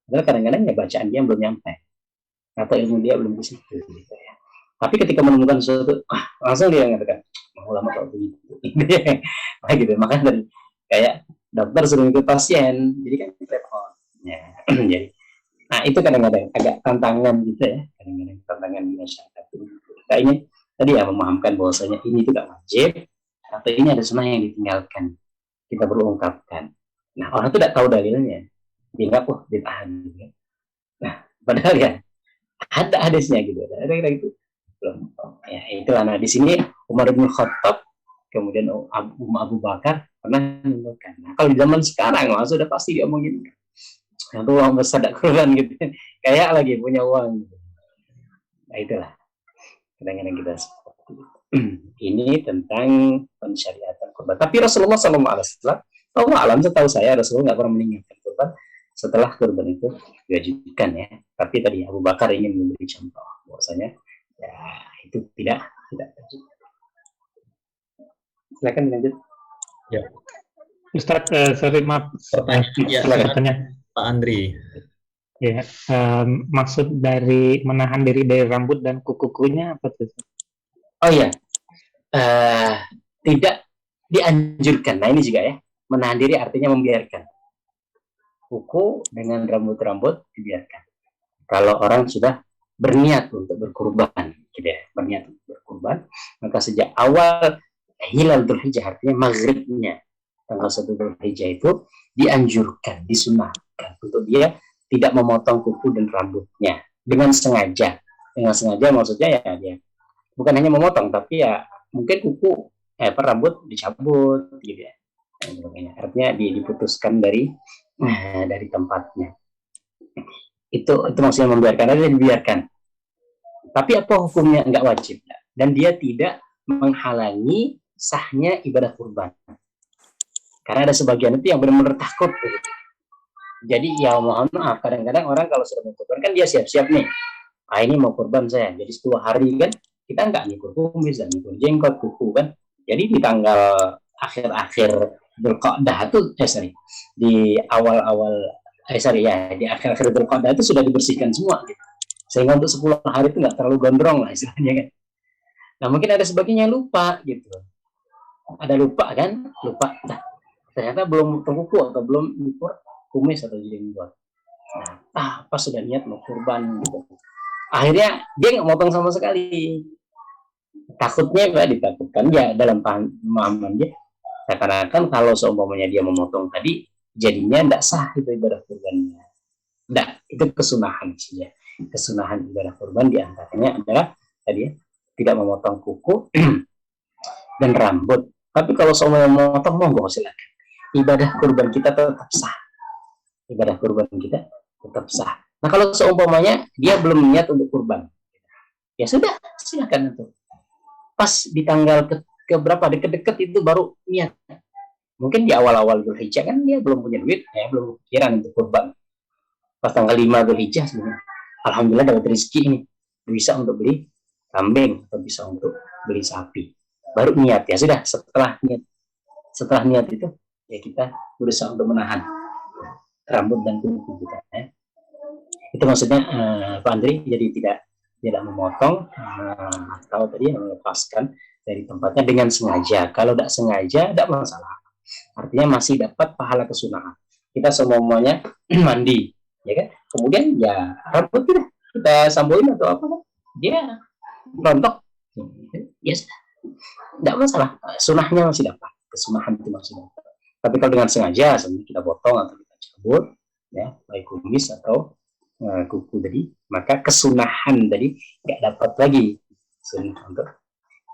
Karena kadang-kadang ya bacaan dia belum nyampe atau ilmu dia belum ke situ gitu ya. Tapi ketika menemukan sesuatu, langsung dia mengatakan ulama kalau begitu. Nah gitu. Makanya dari kayak dokter suruh ikut pasien, jadi kan repot. Ya. Jadi, nah itu kadang-kadang agak tantangan gitu ya, kadang-kadang tantangan di masyarakat. Nah ini tadi ya memahamkan bahwasanya ini tidak wajib atau ini ada sunnah yang ditinggalkan, kita perlu ungkapkan. Nah orang itu tidak tahu dalilnya, dianggap bid'ah gitu. Nah padahal ya ada hadisnya gitu, ada gitu. Ya itulah. Nah di sini Umar bin Khattab kemudian Abu Bakar pernah menunjukkan. Nah kalau di zaman sekarang sudah pasti dia omongin itu uang besar tidak kurban gitu, kayak lagi punya uang gitu. Nah itulah kadang-kadang kita seperti itu. Ini tentang pensyariatan kurban. Tapi Rasulullah SAW, Allah alam setahu saya Rasulullah nggak pernah meninggalkan kurban setelah kurban itu diwajibkan ya. Tapi tadi Abu Bakar ingin memberi contoh bahwasanya ya itu tidak wajib. Silakan lanjut. Ya. Ustaz, sorry maaf. Silakan Pak Andri. Ya, maksud dari menahan diri dari rambut dan kuku-kukunya apa tuh? Oh iya, tidak dianjurkan. Nah ini juga ya, menahan diri artinya membiarkan. Kuku dengan rambut-rambut dibiarkan. Kalau orang sudah berniat untuk berkurban, gitu ya, berniat untuk berkurban, maka sejak awal hilal Dzulhijjah artinya maghribnya tanggal 1 Dzulhijjah itu dianjurkan, disunahkan untuk dia tidak memotong kuku dan rambutnya dengan sengaja. Dengan sengaja maksudnya ya dia bukan hanya memotong, tapi ya mungkin kuku rambut dicabut gitu ya. Artinya diputuskan dari tempatnya. Itu maksudnya membiarkan, ada dibiarkan. Tapi apa hukumnya? Enggak wajib. Dan dia tidak menghalangi sahnya ibadah kurban. Karena ada sebagian itu yang benar-benar takut. Gitu. Jadi ya mohon maaf, kadang-kadang orang kalau sudah mau kurban kan dia siap-siap nih. Ini mau kurban saya. Jadi 10 hari kan kita nggak nyukur kumis dan nyukur jenggot, kuku kan. Jadi di tanggal akhir-akhir Dzulqa'dah itu di awal-awal di akhir-akhir Dzulqa'dah itu sudah dibersihkan semua gitu. Sehingga untuk 10 hari itu nggak terlalu gondrong lah istilahnya kan. Nah mungkin ada sebagian yang lupa gitu. Ada lupa kan? Lupa. Nah, ternyata belum terkuku atau belum nyukur kumis atau jenggot. Nah, pas sudah niat mau kurban gitu. Akhirnya dia nggak motong sama sekali. Takutnya ditakutkan ya dalam pemahaman dia. Seakan-akan kalau seumpamanya dia memotong tadi, jadinya tidak sah itu ibadah kurbannya. Tidak, itu kesunahan saja. Kesunahan ibadah kurban diantaranya adalah tadi ya, tidak memotong kuku dan rambut. Tapi kalau seumpamanya memotong, monggo silakan. Ibadah kurban kita tetap sah. Ibadah kurban kita tetap sah. Nah kalau seumpamanya dia belum niat untuk kurban, ya sudah silakan itu. Pas di tanggal ke berapa deket-deket itu baru niat. Mungkin di awal-awal Dzulhijjah kan dia belum punya duit, ya belum pikiran untuk kurban. Pas tanggal 5 Dzulhijjah sebenarnya, alhamdulillah dapat rezeki ini, bisa untuk beli kambing atau bisa untuk beli sapi. Baru niat ya sudah setelah niat itu ya kita berusaha untuk menahan rambut dan kuku kita. Ya. Itu maksudnya Pak Andri, jadi tidak memotong atau tadi melepaskan dari tempatnya dengan sengaja. Kalau tidak sengaja, tidak masalah. Artinya masih dapat pahala kesunahan. Kita semuanya mandi, ya kan? Kemudian ya rambut kita samboin atau apa kan? Dia rontok, ya sudah, tidak masalah. Sunahnya masih dapat, kesunahan itu masih dapat. Tapi kalau dengan sengaja, kita potong atau kita cabut, ya baik kumis atau kuku tadi, maka kesunahan tadi nggak dapat lagi sunnah untuk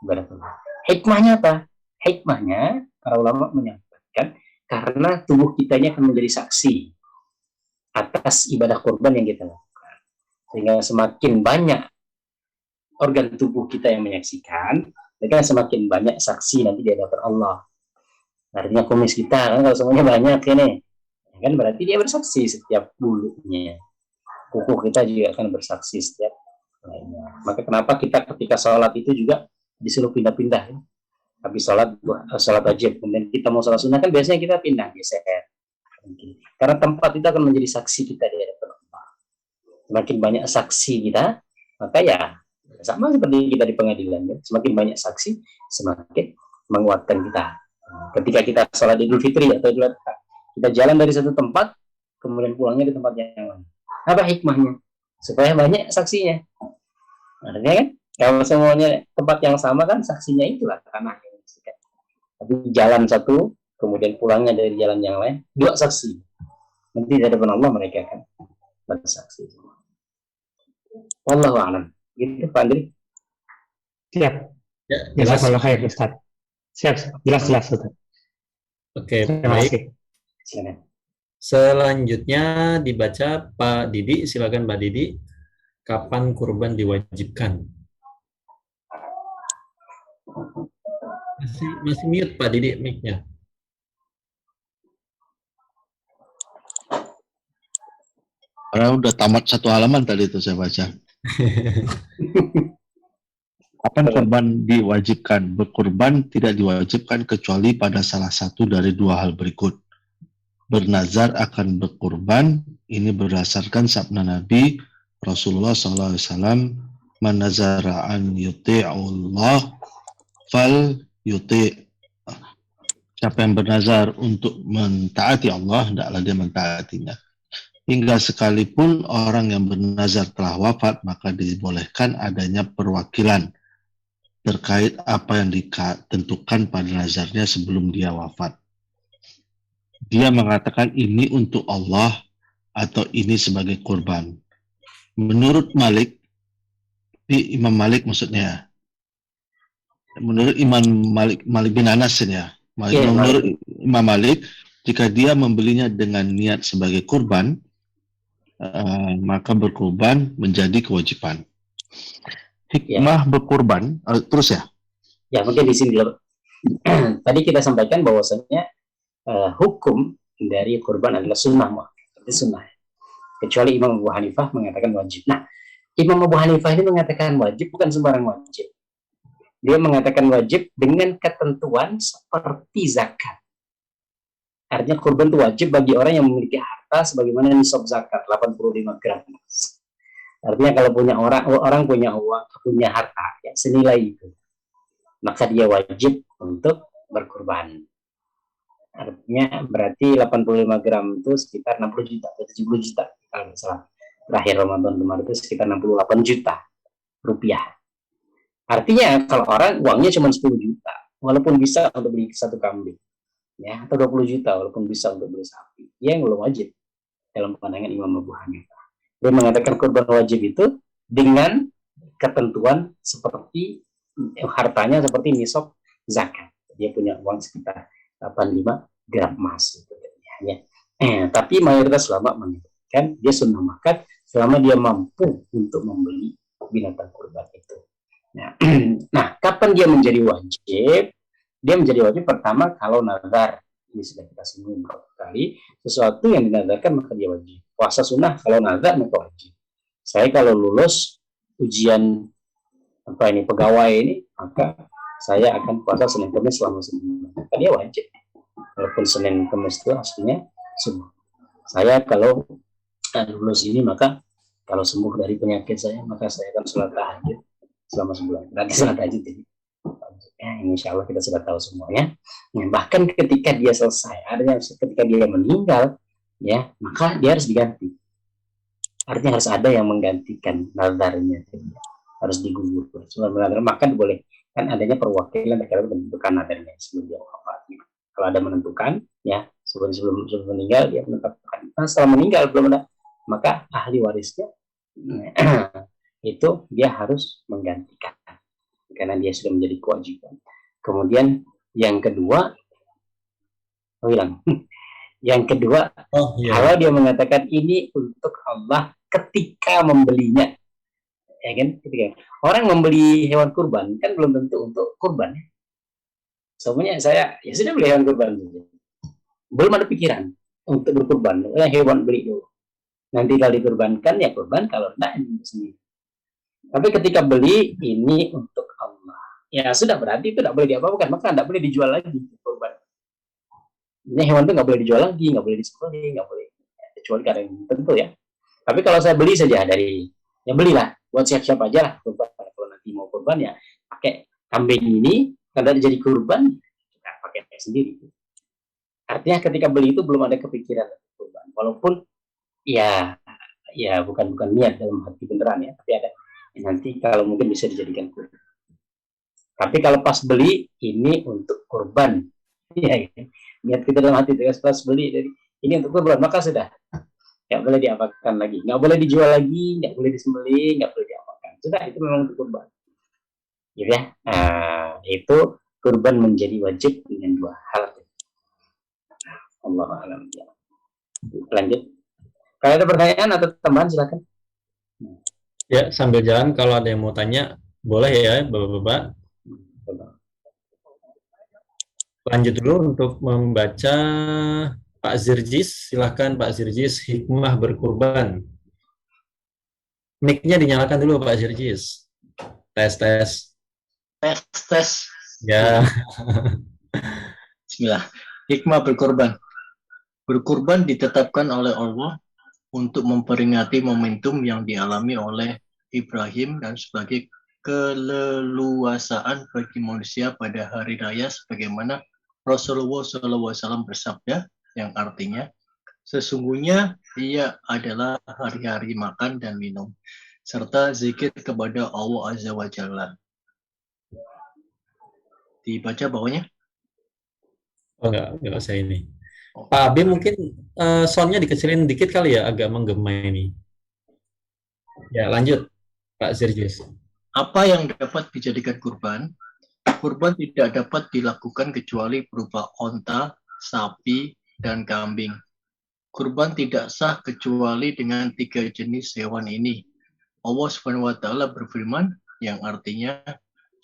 ibadah kurban. Hikmahnya apa? Hikmahnya para ulama menyampaikan karena tubuh kita ini akan menjadi saksi atas ibadah kurban yang kita lakukan, sehingga semakin banyak organ tubuh kita yang menyaksikan, maka semakin banyak saksi nanti di hadapan Allah. Artinya kumis kita kan kalau semuanya banyak ini, kan berarti dia bersaksi setiap bulunya. Kuku kita juga akan bersaksi setiap lainnya. Maka kenapa kita ketika sholat itu juga disuruh pindah-pindah ya? Habis sholat wajib, kemudian kita mau sholat sunnah kan biasanya kita pindah geser. Karena tempat itu akan menjadi saksi kita di hadapan Allah. Semakin banyak saksi kita, maka ya sama seperti kita di pengadilan ya. Semakin banyak saksi, semakin menguatkan kita. Ketika kita sholat Idul Fitri atau Idul Adha, kita jalan dari satu tempat, kemudian pulangnya di tempat yang lain. Apa hikmahnya? Supaya banyak saksinya. Artinya kan, kalau semuanya tempat yang sama kan saksinya itulah tanah yang disaksikan. Tapi jalan satu, kemudian pulangnya dari jalan yang lain, dua saksi. Nanti di hadapan Allah mereka akan bersaksi. Wallahu a'lam. Gitu Pak Andri. Siap. Ya, Jazakallah khair Ustaz. Siap, jelas Ustaz. Oke, Terima baik. kasih. Silakan. Selanjutnya dibaca Pak Didi, silakan Pak Didi. Kapan kurban diwajibkan? Masih mute Pak Didi mic-nya. Karena udah tamat satu halaman tadi itu saya baca. Kapan kurban diwajibkan? Berkurban tidak diwajibkan kecuali pada salah satu dari dua hal berikut. Bernazar akan berkurban, ini berdasarkan sabda Nabi Rasulullah SAW, "Man nazara an yuti'ullah fal yuti'." Siapa yang bernazar untuk mentaati Allah, hendaklah dia mentaatinya. Hingga sekalipun orang yang bernazar telah wafat, maka dibolehkan adanya perwakilan terkait apa yang ditentukan pada nazarnya sebelum dia wafat. Dia mengatakan ini untuk Allah atau ini sebagai kurban. Menurut Malik, Imam Malik maksudnya, menurut Imam Malik bin Anas ya, menurut Imam Malik, jika dia membelinya dengan niat sebagai kurban, maka berkurban menjadi kewajiban. Hikmah berkurban, terus ya? Ya mungkin di sini dulu. Tadi kita sampaikan bahwasanya hukum dari kurban adalah sunnah, sunnah. Kecuali Imam Abu Hanifah mengatakan wajib. Nah, Imam Abu Hanifah ini mengatakan wajib bukan sembarang wajib. Dia mengatakan wajib dengan ketentuan seperti zakat. Artinya kurban itu wajib bagi orang yang memiliki harta sebagaimana nisab zakat 85 gram. Artinya kalau punya orang punya uang, punya harta ya senilai itu, maka dia wajib untuk berkurban. Artinya berarti 85 gram itu sekitar 60 juta atau 70 juta kalau misalnya terakhir Ramadan kemarin itu sekitar 68 juta rupiah. Artinya kalau orang uangnya cuma 10 juta walaupun bisa untuk beli satu kambing ya, atau 20 juta walaupun bisa untuk beli sapi, dia yang belum wajib dalam pandangan Imam Abu Hanifah. Dia mengatakan kurban wajib itu dengan ketentuan seperti hartanya seperti nisab zakat. Dia punya uang sekitar 85 gram emas gitu ya. Tapi mayoritas ulama mengatakan dia sunnah makan selama dia mampu untuk membeli binatang kurban itu. Nah, kapan dia menjadi wajib? Dia menjadi wajib pertama kalau nazar. Ini sudah kita singgung beberapa kali. Sesuatu yang dinazarkan maka dia wajib. Puasa sunnah kalau nazar maka wajib. Saya kalau lulus ujian pegawai ini, maka saya akan puasa Senin Kamis selama sebulan. Maka dia wajib. Walaupun Senin Kamis itu aslinya sunnah. Saya kalau lulus ini, maka kalau sembuh dari penyakit saya, maka saya akan sholat tahajud selama sebulan. Berarti sholat tahajud ini. Insya Allah kita sudah tahu semuanya. Bahkan ketika dia selesai, artinya ketika dia meninggal, ya maka dia harus diganti. Artinya harus ada yang menggantikan nazarnya, harus digugur. Sebenarnya maka boleh kan adanya perwakilan terkait menentukan nazarnya sebelum dia wafat. Kalau ada menentukan, ya sebelum meninggal dia menetapkan. Nah, setelah meninggal belum ada maka ahli warisnya itu dia harus menggantikan karena dia sudah menjadi kewajiban. Kemudian yang kedua, hilang. Yang kedua, kalau dia mengatakan ini untuk Allah ketika membelinya, ya kan? Ketika orang membeli hewan kurban kan belum tentu untuk kurban. Semuanya saya ya sudah beli hewan kurban, belum ada pikiran untuk berkurban. Hewan beli dulu. Nanti kalau dikurbankan ya kurban, kalau enggak ini sendiri. Tapi ketika beli ini untuk Allah, ya sudah berarti itu tidak boleh diapa-apakan, maka tidak boleh dijual lagi kurban. Ini hewan itu nggak boleh dijual lagi, nggak boleh disembelih, nggak boleh kecuali karena yang tentu ya. Tapi kalau saya beli saja dari, ya belilah buat siap-siap aja lah kurban. Kalau nanti mau kurban ya pakai kambing ini, karena jadi kurban kita pakai sendiri. Artinya ketika beli itu belum ada kepikiran kurban, walaupun ya bukan niat dalam hati beneran ya, tapi ada nanti kalau mungkin bisa dijadikan kurban. Tapi kalau pas beli ini untuk kurban, ya niat kita dalam hati pas beli dari ini untuk kurban, maka sudah nggak boleh diapakan lagi, nggak boleh dijual lagi, nggak boleh disembelih, nggak boleh diapakan, sudah itu memang untuk kurban, gitu ya. Nah, itu kurban menjadi wajib dengan dua hal. Allah alam. Lanjut. Kalau ada pertanyaan atau tambahan silakan. Ya, sambil jalan kalau ada yang mau tanya, boleh ya, Bapak-bapak. Lanjut dulu untuk membaca Pak Zirjis. Silahkan Pak Zirjis, hikmah berkurban. Mic-nya dinyalakan dulu Pak Zirjis. Tes. Tes. Ya. Bismillah. Hikmah berkorban. Berkorban ditetapkan oleh Allah untuk memperingati momentum yang dialami oleh Ibrahim dan sebagai keleluasaan bagi manusia pada hari raya, sebagaimana Rasulullah SAW bersabda, yang artinya sesungguhnya ia adalah hari-hari makan dan minum serta zikir kepada Allah Azza wa Jalla. Dibaca bawahnya. Oh enggak saya ini. Pak Abi mungkin soundnya dikecilin dikit kali ya, agak menggema ini. Ya lanjut Pak Zirjis. Apa yang dapat dijadikan kurban? Kurban tidak dapat dilakukan kecuali berupa onta, sapi, dan kambing. Kurban tidak sah kecuali dengan 3 jenis hewan ini. Allah Subhanahu wa Ta'ala berfirman, yang artinya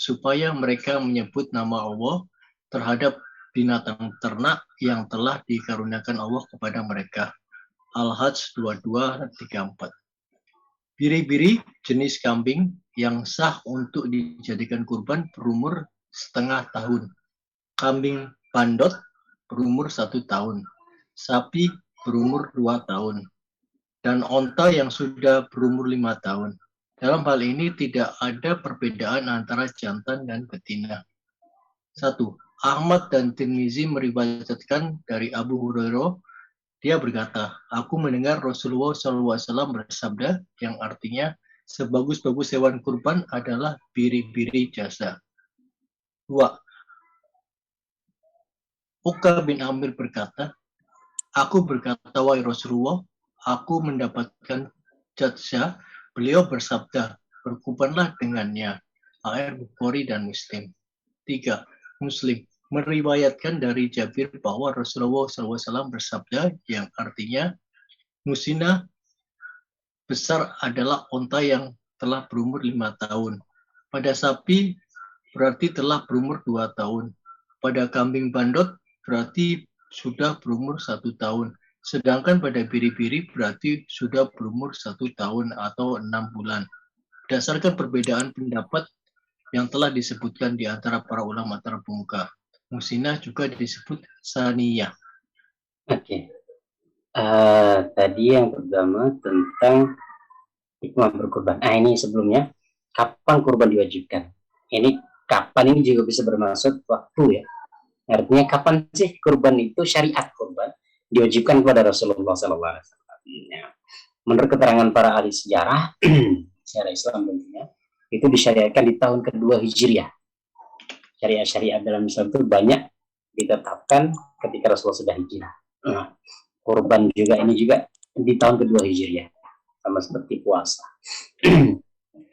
supaya mereka menyebut nama Allah terhadap binatang ternak yang telah dikaruniakan Allah kepada mereka. Al-Hajj 22-34. Biri-biri jenis kambing yang sah untuk dijadikan kurban berumur setengah tahun. Kambing bandot berumur 1 tahun. Sapi berumur 2 tahun. Dan onta yang sudah berumur 5 tahun. Dalam hal ini tidak ada perbedaan antara jantan dan betina. 1. Ahmad dan Tirmizi meriwayatkan dari Abu Hurairah, dia berkata, aku mendengar Rasulullah SAW bersabda, yang artinya sebagus-bagus hewan kurban adalah biri-biri jasa. 2. Uqbah bin Amir berkata, aku berkata, wahai Rasulullah, aku mendapatkan jazah. Beliau bersabda, berkurbanlah dengannya. Bukhari dan Muslim. 3. Muslim meriwayatkan dari Jabir bahwa Rasulullah SAW bersabda, yang artinya musina besar adalah onta yang telah berumur 5 tahun. Pada sapi berarti telah berumur 2 tahun. Pada kambing bandot berarti sudah berumur 1 tahun. Sedangkan pada biri-biri berarti sudah berumur 1 tahun atau 6 bulan. Berdasarkan perbedaan pendapat yang telah disebutkan di antara para ulama terkemuka, musina juga disebut saniyah. Oke. Tadi yang pertama tentang hikmah berkurban. Ini sebelumnya, kapan kurban diwajibkan? Ini kapan ini juga bisa bermaksud waktu ya. Artinya kapan sih kurban itu, syariat kurban diwajibkan kepada Rasulullah SAW. Menurut keterangan para ahli sejarah, sejarah Islam tentunya, itu disyariatkan di tahun kedua Hijriah. Syariat-syariat dalam Islam itu banyak ditetapkan ketika Rasulullah sudah hijrah. Kurban juga ini juga di tahun kedua Hijriah, sama seperti puasa.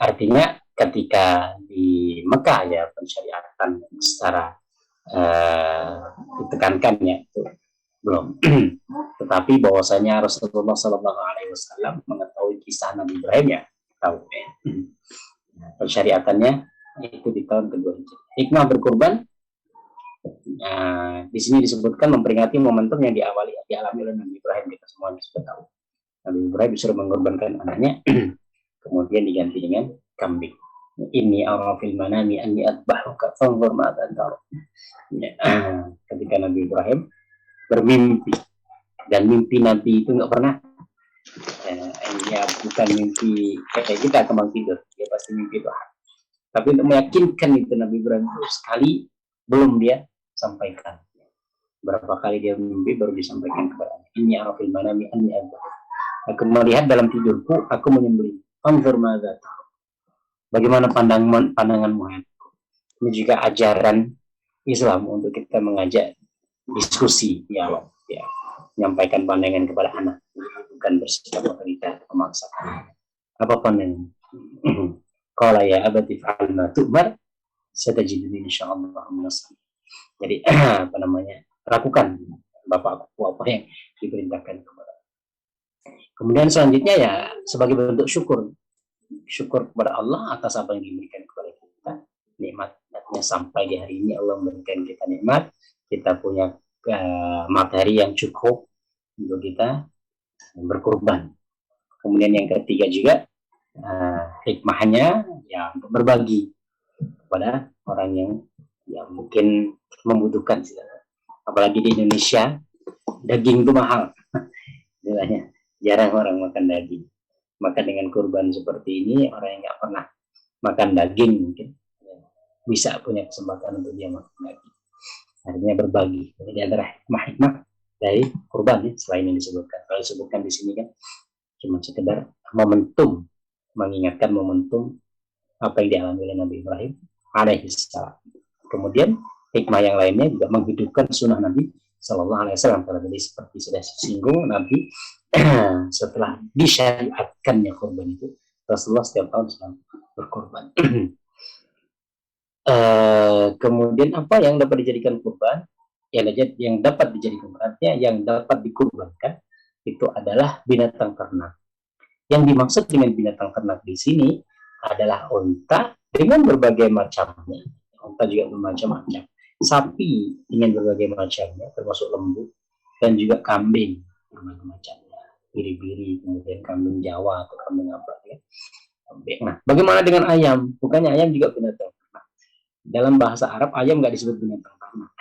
Artinya ketika di Mekah ya pensyariatan secara ditekankan ya itu belum. Tetapi bahwasanya Rasulullah Shallallahu Alaihi Wasallam mengetahui kisah Nabi Ibrahim ya tahu ya. Pensyariatannya itu di tahun kedua Hijriah. Hikmah berkurban di sini disebutkan memperingati momentum yang dialami oleh Nabi Ibrahim. Kita semua sudah tahu Nabi Ibrahim disuruh mengorbankan anaknya kemudian diganti dengan kambing. Ini arafil manami anni adbahuka fanzur ma'adha tara. Ketika Nabi Ibrahim bermimpi, dan mimpi Nabi itu nggak pernah ya bukan mimpi kayak kita kembang tidur, dia pasti mimpi itu. Tapi untuk meyakinkan itu Nabi Ibrahim itu sekali belum dia sampaikan. Berapa kali dia mimpi baru disampaikan kepada ini arafil manami anni adbahuka. Aku melihat dalam tidurku, aku menyembelih. Fanzur ma'adha tara. Bagaimana pandanganmu? Ini juga ajaran Islam untuk kita mengajak diskusi, dialog, ya, menyampaikan pandangan kepada anak, bukan bersikap otoriter, memaksakan. Apa pandangan? Qala ya abati fa'al ma tu'mar satajiduni insyaallah minas. Jadi apa namanya? Lakukan Bapakku apa yang diperintahkan kepada. Kemudian selanjutnya ya sebagai bentuk syukur kepada Allah atas apa yang diberikan kepada kita, nikmatnya sampai di hari ini Allah memberikan kita nikmat, kita punya materi yang cukup untuk kita berkorban. Kemudian yang ketiga juga hikmahnya ya untuk berbagi kepada orang yang mungkin membutuhkan. Apalagi di Indonesia daging itu mahal, jarang orang makan daging. Maka dengan kurban seperti ini, orang yang nggak pernah makan daging mungkin bisa punya kesempatan untuk dia makan daging. Artinya berbagi. Jadi antara hikmah dari kurban ya, selain yang disebutkan. Kalau disebutkan di sini kan cuma sekedar momentum, mengingatkan momentum apa yang dialami oleh Nabi Ibrahim alaihi salam. Kemudian hikmah yang lainnya juga menghidupkan sunnah Nabi Sallallahu Alaihi Wasallam. Kalau tadi seperti sudah disinggung, Nabi setelah disyariatkannya kurban itu, Rasulullah setiap tahun sedang berkorban. Kemudian apa yang dapat dijadikan kurban? Yang dapat dijadikan kurbannya, yang dapat dikurbankan itu adalah binatang ternak. Yang dimaksud dengan binatang ternak di sini adalah unta dengan berbagai macamnya. Unta juga bermacam-macam. Sapi dengan berbagai macamnya, termasuk lembu, dan juga kambing berbagai macamnya. Biri-biri, kemudian kambing Jawa atau kambing apa ya. Nah, bagaimana dengan ayam? Bukannya ayam juga binatang ternak. Dalam bahasa Arab ayam nggak disebut binatang ternak.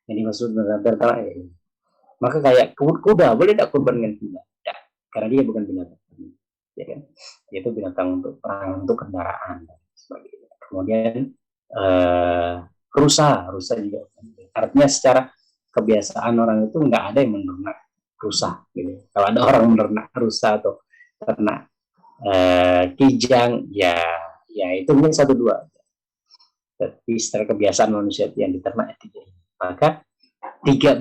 Yang dimaksud binatang ternak ya. Maka kayak kuda, boleh tak kurban dengan kuda? Tidak, karena dia bukan binatang ternak. Ya kan? Dia itu binatang untuk perang, untuk kendaraan dan sebagainya. Kemudian rusa juga. Artinya secara kebiasaan orang itu nggak ada yang menernak rusa gitu. Kalau ada orang menernak rusa atau ternak kijang ya itu mungkin 1-2, tapi secara kebiasaan manusia yang diternak itu. Maka tiga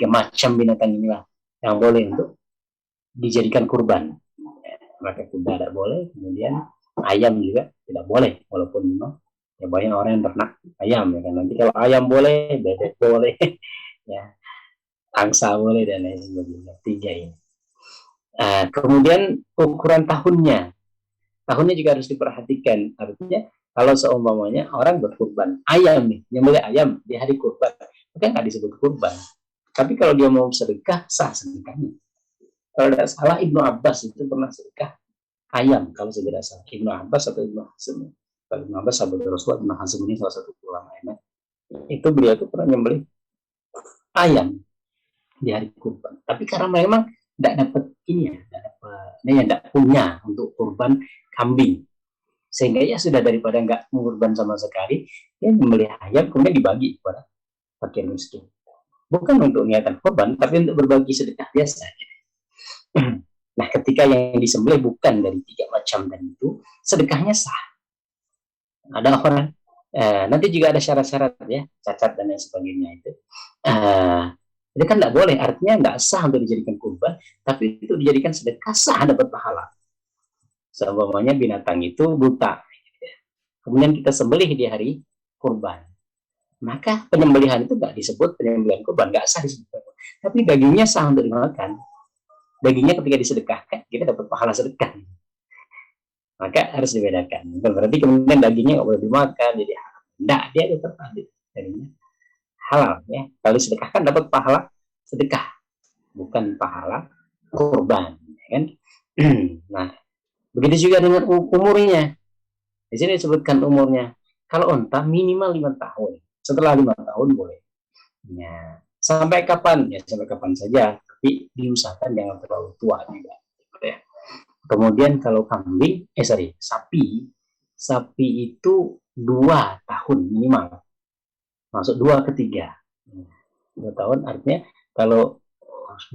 macam binatang inilah yang boleh untuk dijadikan kurban. Maka kuda tidak boleh, kemudian ayam juga tidak boleh, walaupun memang ya banyak orang yang ternak ayam ya kan. Nanti kalau ayam boleh, bebek boleh ya, angsa boleh dan lain sebagainya. 3 ini. Kemudian ukuran tahunnya juga harus diperhatikan. Artinya kalau seumpamanya orang berkurban ayam nih, nyembelih ayam di hari kurban, maka nggak disebut kurban. Tapi kalau dia mau sedekah, sah sedekahnya. Kalau tidak salah Ibnu Abbas itu pernah sedekah ayam. Kalau saya tidak salah Ibnu Abbas atau Ibnu Hasim. Kalau Ibnu Abbas sahabat Rasulullah, Ibnu Hasim ini salah satu ulama itu beliau itu pernah nyembelih ayam di hari kurban. Tapi karena memang tidak dapat tidak punya untuk kurban kambing, sehingga ya sudah daripada nggak mengurban sama sekali, dia membeli ayam kemudian dibagi kepada fakir miskin. Bukan untuk niatan kurban, tapi untuk berbagi sedekah biasa. Nah, ketika yang disembelih bukan dari 3 macam dan itu, sedekahnya sah. Ada orang nanti juga ada syarat-syarat ya, cacat dan lain sebagainya itu. Itu kan tidak boleh, artinya nggak sah untuk dijadikan kurban, tapi itu dijadikan sedekah, sah dapat pahala. Seumpamanya binatang itu buta, kemudian kita sembelih di hari kurban, maka penyembelihan itu nggak disebut penyembelihan kurban, nggak sah disebut kurban. Tapi dagingnya sah untuk dimakan. Dagingnya ketika disedekahkan, kita dapat pahala sedekah. Maka harus dibedakan. Bukan berarti kemudian dagingnya nggak boleh dimakan, jadi haram. Nggak, dia tetap dagingnya halal. Ya. Kalau disedekahkan dapat pahala sedekah, bukan pahala kurban. Ya kan? Nah, begitu juga dengan umurnya. Di sini disebutkan umurnya. Kalau unta minimal 5 tahun. Setelah 5 tahun boleh. Ya. Sampai kapan? Ya sampai kapan saja. Tapi diusahakan jangan terlalu tua juga. Ya. Kemudian kalau kambing, sapi itu 2 tahun minimal. Masuk 2 ke 3. 2 tahun artinya kalau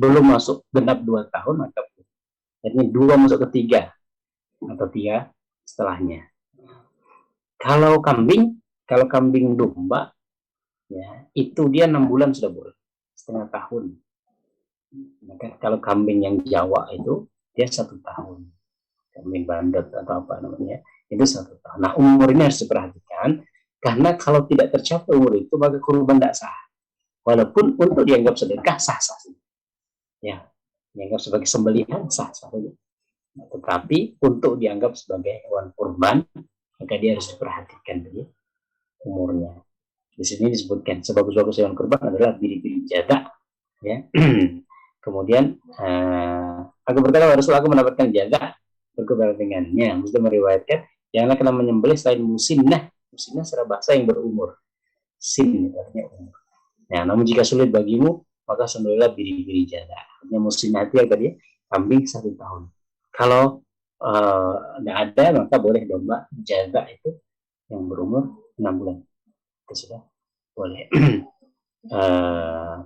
belum masuk genap 2 tahun, maka artinya 2 masuk ke 3 atau 3 setelahnya. Kalau kambing domba, ya itu dia 6 bulan sudah boleh, setengah tahun. Maka kalau kambing yang Jawa itu dia 1 tahun, kambing bandot atau apa namanya, itu 1 tahun. Nah umur ini harus diperhatikan, karena kalau tidak tercapai umur itu maka kurban tidak sah. Walaupun untuk dianggap sedekah sah-sah, ya dianggap sebagai sembelihan sah-sah saja. Tetapi untuk dianggap sebagai hewan kurban, maka dia harus diperhatikan dari umurnya. Di sini disebutkan sebagus-bagus hewan kurban adalah biri-biri jada. Ya. Kemudian aku berkata Rasulullah, aku mendapatkan jada berkurban dengannya. Muslim meriwayatkan, janganlah kalian menyembelih selain musinnah. Musinnah secara bahasa yang berumur. Sin artinya umur. Nah, namun jika sulit bagimu, maka sembelihlah biri-biri jada. Artinya musinnah itu tadi kambing 1 tahun. Kalau tidak ada, maka boleh domba jada itu yang berumur 6 bulan. Itu sudah boleh.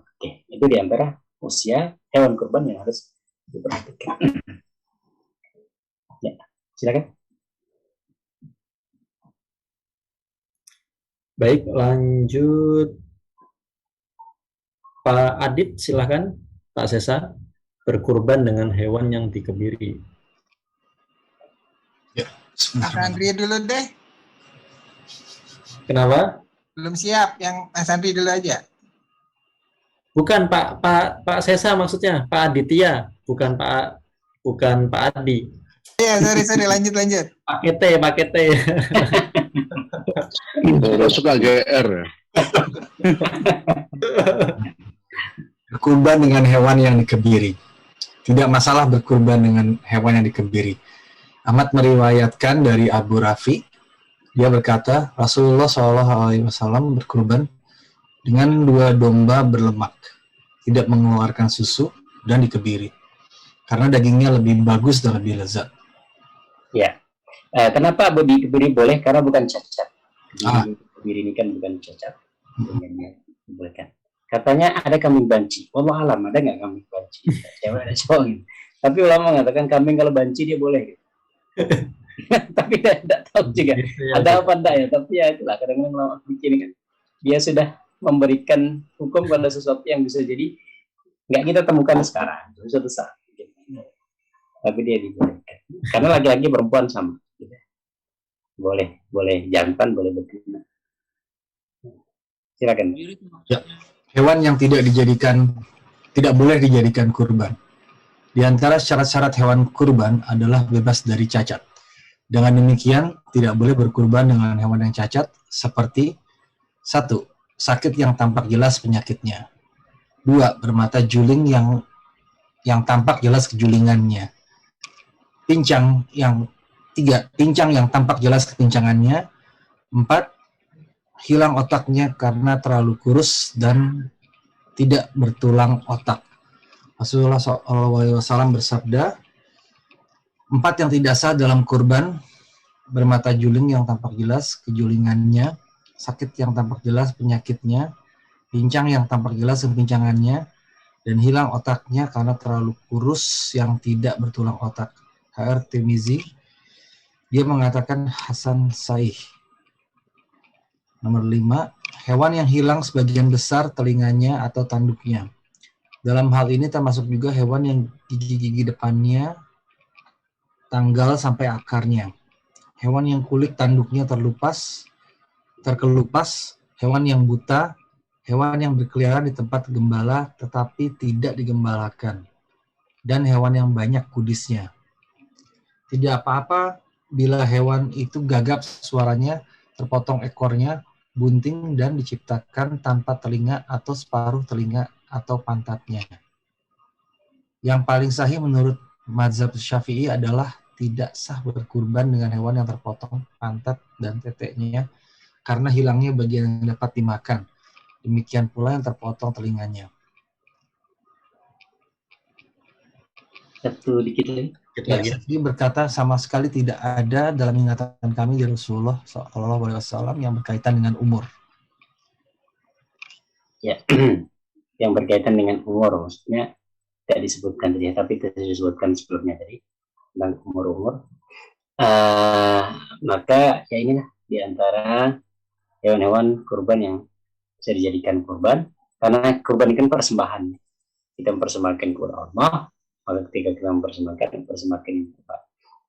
Oke. Itu diantara usia hewan kurban yang harus diperhatikan. Ya, silakan. Baik, lanjut Pak Adit, silakan. Pak Sesa, berkurban dengan hewan yang dikebiri. Mas Andri dulu deh. Kenapa? Belum siap, yang Mas Andri dulu aja. Bukan Pak Sesa maksudnya, Pak Aditya, bukan Pak Adi. Iya, sorry, lanjut. Pakai T. Suka GR ya. Berkurban dengan hewan yang dikebiri. Tidak masalah berkurban dengan hewan yang dikebiri. Ahmad meriwayatkan dari Abu Rafi, dia berkata, Rasulullah SAW berkurban dengan 2 domba berlemak, tidak mengeluarkan susu, dan dikebiri. Karena dagingnya lebih bagus dan lebih lezat. Ya. Kenapa dikebiri boleh? Karena bukan cacat. Kebiri ini kan bukan cacat. Dibolehkan. Katanya ada kambing banci. Wallah alam, ada nggak kambing banci? Cewek ada cowok gitu. Tapi ulama mengatakan kambing kalau banci dia boleh gitu. Tapi tidak tahu juga ada apa enggak ya. Tapi ya itulah, kadang-kadang ulama bikin kan dia sudah memberikan hukum pada sesuatu yang bisa jadi nggak kita temukan sekarang suatu saat gitu. Tapi dia dibolehkan karena laki-laki perempuan sama gitu. boleh jantan, boleh betina. Silakan. Ya. Hewan yang tidak boleh dijadikan kurban. Di antara syarat-syarat hewan kurban adalah bebas dari cacat. Dengan demikian, tidak boleh berkurban dengan hewan yang cacat seperti 1. Sakit yang tampak jelas penyakitnya. 2. Bermata juling yang tampak jelas kejulingannya. 3. Pincang yang tampak jelas kepincangannya. 4. Hilang otaknya karena terlalu kurus dan tidak bertulang otak. Rasulullah SAW bersabda, 4 yang tidak sah dalam kurban, bermata juling yang tampak jelas kejulingannya, sakit yang tampak jelas penyakitnya, pincang yang tampak jelas kepincangannya, dan hilang otaknya karena terlalu kurus yang tidak bertulang otak. HR Tirmizi, dia mengatakan Hasan Sahih. Nomor 5, hewan yang hilang sebagian besar telinganya atau tanduknya. Dalam hal ini termasuk juga hewan yang gigi-gigi depannya tanggal sampai akarnya. Hewan yang kulit tanduknya terkelupas, hewan yang buta, hewan yang berkeliaran di tempat gembala tetapi tidak digembalakan, dan hewan yang banyak kudisnya. Tidak apa-apa bila hewan itu gagap suaranya, terpotong ekornya, bunting, dan diciptakan tanpa telinga atau separuh telinga atau pantatnya. Yang paling sahih menurut mazhab Syafi'i adalah tidak sah berkurban dengan hewan yang terpotong pantat dan teteknya karena hilangnya bagian yang dapat dimakan. Demikian pula yang terpotong telinganya. Satu dikit lagi. Ya, Syafi'i berkata sama sekali tidak ada dalam ingatan kami dari Rasulullah SAW yang berkaitan dengan umur. Ya, yang berkaitan dengan umur, maksudnya tidak disebutkan tadi, tapi tidak disebutkan sebelumnya tadi tentang umur-umur. Maka ya inilah diantara hewan-hewan kurban yang bisa dijadikan kurban, karena kurban itu kan persembahan. Kita mempersembahkan kepada Allah, maka ketika kita mempersembahkan yang kurban.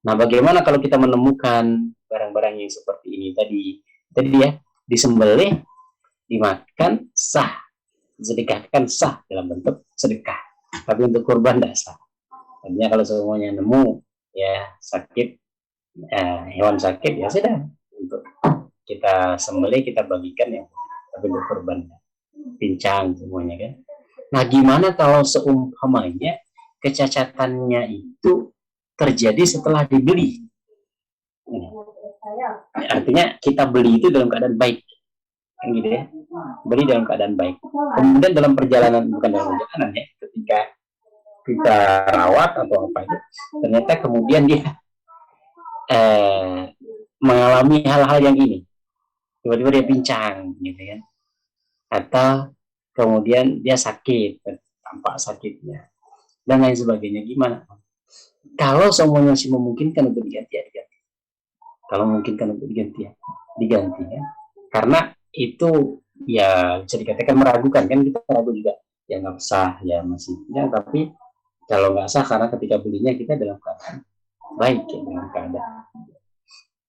Nah, bagaimana kalau kita menemukan barang-barang yang seperti ini tadi ya, disembelih, dimakan sah, sedekahkan sah dalam bentuk sedekah, tapi untuk kurban tidak sah. Artinya kalau semuanya nemu ya sakit, hewan sakit, ya sudah, untuk kita sembelih, kita bagikan ya, tapi untuk kurban pincang semuanya kan. Nah, gimana kalau seumpamanya kecacatannya itu terjadi setelah dibeli? Artinya kita beli itu dalam keadaan baik, kan gitu ya, beli dalam keadaan baik. Kemudian dalam perjalanan, bukan dalam perjalanan ya, ketika kita rawat atau apa itu, ternyata kemudian dia mengalami hal-hal yang ini, tiba-tiba dia pincang gitu kan, atau kemudian dia sakit, tampak sakitnya dan lain sebagainya. Gimana kalau semuanya masih memungkinkan untuk diganti? Kalau memungkinkan untuk diganti ya, karena itu ya bisa dikatakan meragukan kan, kita ragu juga ya, nggak sah ya masih ya, tapi kalau nggak sah karena ketika belinya kita dalam keadaan baik ya, dalam keadaan,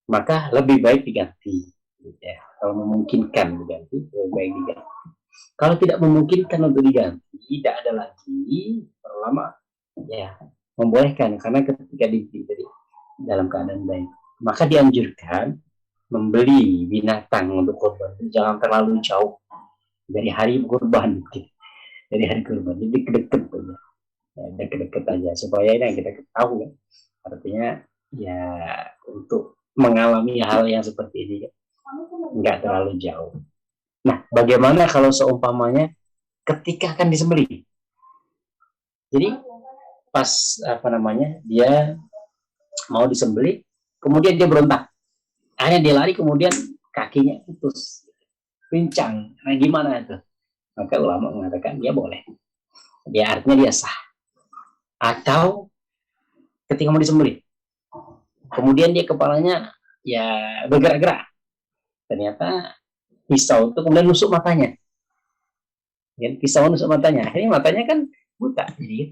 maka lebih baik diganti ya. Kalau memungkinkan diganti, lebih baik diganti. Kalau tidak memungkinkan untuk diganti, tidak ada lagi terlama ya, membolehkan, karena ketika dibeli dalam keadaan baik, maka dianjurkan membeli binatang untuk kurban jangan terlalu jauh dari hari kurban, dari hari kurban, jadi deket-deket aja, ya, deket-deket aja, supaya ini yang kita ketahui, artinya ya untuk mengalami hal yang seperti ini nggak terlalu jauh. Nah, bagaimana kalau seumpamanya ketika akan disembelih? Jadi pas dia mau disembelih, kemudian dia berontak, akhirnya dia lari, kemudian kakinya putus, pincang. Nah, gimana itu? Maka ulama mengatakan dia boleh, dia artinya dia sah. Atau ketika mau disembelih, kemudian dia kepalanya ya bergerak-gerak, ternyata pisau itu kemudian nusuk matanya, pisau nusuk matanya, akhirnya matanya kan buta, jadi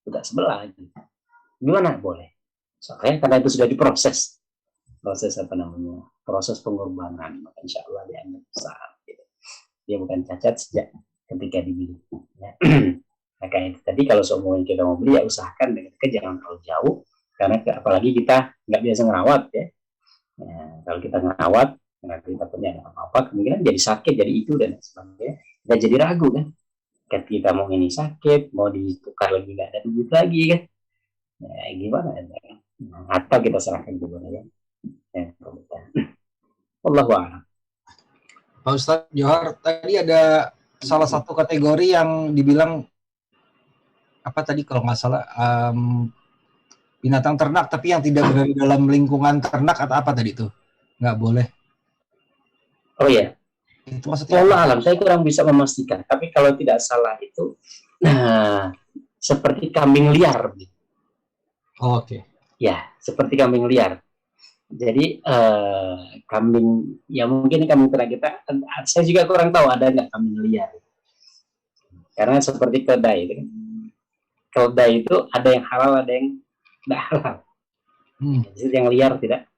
buta sebelah. Gimana? Boleh. Soalnya karena itu sudah diproses, proses pengorbanan, maka insya Allah dianggap sah. Dia bukan cacat sejak ketika dibeli. Ya. Maka itu tadi, kalau semuanya kita mau beli ya usahakan dekat, jangan terlalu jauh, karena apalagi kita nggak biasa ngerawat ya. Kalau kita ngerawat, nanti takutnya ada apa-apa, kemungkinan jadi sakit, jadi itu dan sebagainya. Kita jadi ragu kan, ketika mau ini sakit, mau ditukar lagi nggak ada duit lagi kan, ya gimana ya? Atau kita serahkan kepada yang Allahu a'lam. Pak Ustadz Johar, tadi ada salah satu kategori yang dibilang apa tadi kalau nggak salah, binatang ternak tapi yang tidak berada dalam lingkungan ternak atau apa tadi itu nggak boleh. Oh ya, itu maksudnya Allah alam, saya kurang bisa memastikan, tapi kalau tidak salah itu seperti kambing liar. Oh, oke. Ya, seperti kambing liar. Jadi kambing, ya mungkin kambing ternak kita, saya juga kurang tahu ada nggak kambing liar. Karena seperti keledai itu kan. Keledai itu ada yang halal, ada yang tidak halal. Jadi yang liar tidak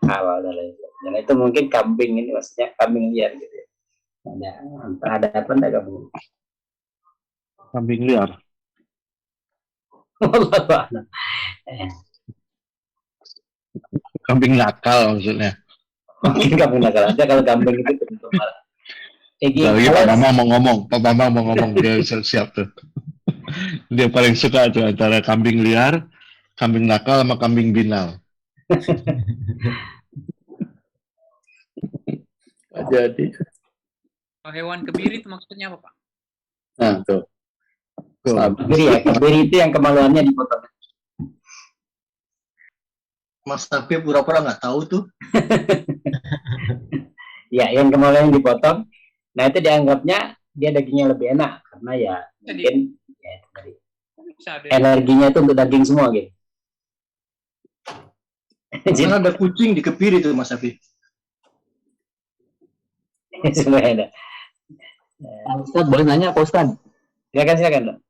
halal dan itu mungkin kambing ini maksudnya kambing liar gitu ya. Ada apa enggak kamu? Kambing liar. Kambing nakal maksudnya. Mungkin kambing nakal aja kalau kambing itu tentu malah. Lagi Pak Bambang mau ngomong, dia siap tuh. Dia paling suka tuh antara kambing liar, kambing nakal sama kambing binal. Jadi Hewan kebiri itu maksudnya apa, Pak? Nah, tuh. Kebiri itu yang kemaluannya dipotong. Mas Tapi pura-pura nggak tahu tuh. Ya, yang kemaluannya dipotong. Nah, itu dianggapnya dia dagingnya lebih enak karena ya mungkin ya, energinya itu untuk daging semua gitu. Karena ada kucing di kebiri tuh Mas Tapi. Semua ada. Ustaz, boleh nanya Pak Ustaz? Silakan dong.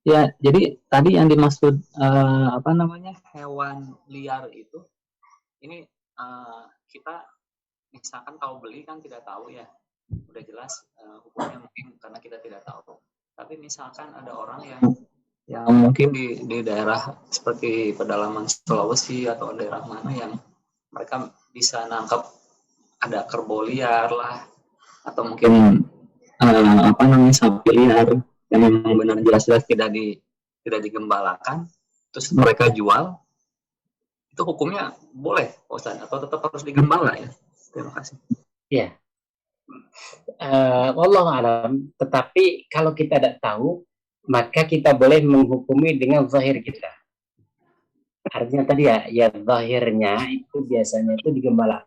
Ya, jadi tadi yang dimaksud apa namanya hewan liar itu, ini kita misalkan kalau beli kan tidak tahu ya, udah jelas hukumnya mungkin karena kita tidak tahu. Tapi misalkan ada orang yang mungkin di daerah seperti pedalaman Sulawesi atau daerah mana yang mereka bisa nangkap ada kerbau liar lah, atau mungkin apa namanya sapi liar yang memang benar jelas-jelas tidak digembalakan, terus mereka jual, itu hukumnya boleh Ustaz atau tetap harus digembala ya? Terima kasih. Iya. Wallahu alam. Tetapi kalau kita tidak tahu, maka kita boleh menghukumi dengan zahir kita. Artinya tadi ya zahirnya itu biasanya itu digembala.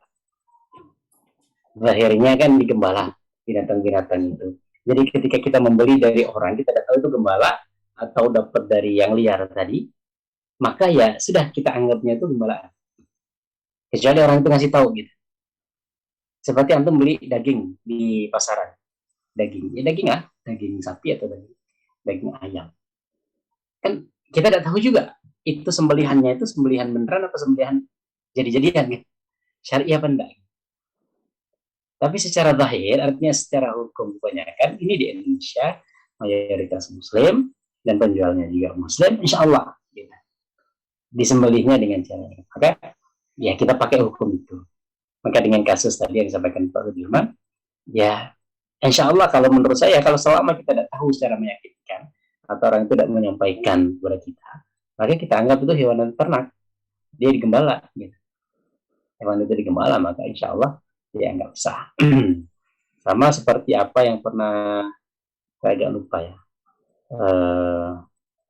Zahirnya kan digembala binatang-binatang itu. Jadi ketika kita membeli dari orang, kita tidak tahu itu gembala atau dapat dari yang liar tadi, maka ya sudah kita anggapnya itu gembala. Kecuali orang itu ngasih tahu gitu. Seperti antum beli daging di pasaran. Daging sapi atau daging ayam. Kan kita tidak tahu juga itu sembelihannya itu sembelihan beneran atau sembelihan jadi-jadian gitu. Syariah apa enggak? Tapi secara zahir, artinya secara hukum kebanyakan, ini di Indonesia, mayoritas Muslim, dan penjualnya juga Muslim, insya Allah. Gitu. Disembelihnya dengan cara ini. Maka, ya kita pakai hukum itu. Maka dengan kasus tadi yang disampaikan Pak Sudirman, ya insya Allah kalau menurut saya, kalau selama kita tidak tahu secara meyakinkan, atau orang itu tidak menyampaikan kepada kita, maka kita anggap itu hewan ternak. Dia digembala. Gitu. Hewan itu digembala, maka insya Allah ya nggak sah. Sama seperti apa yang pernah saya agak lupa ya,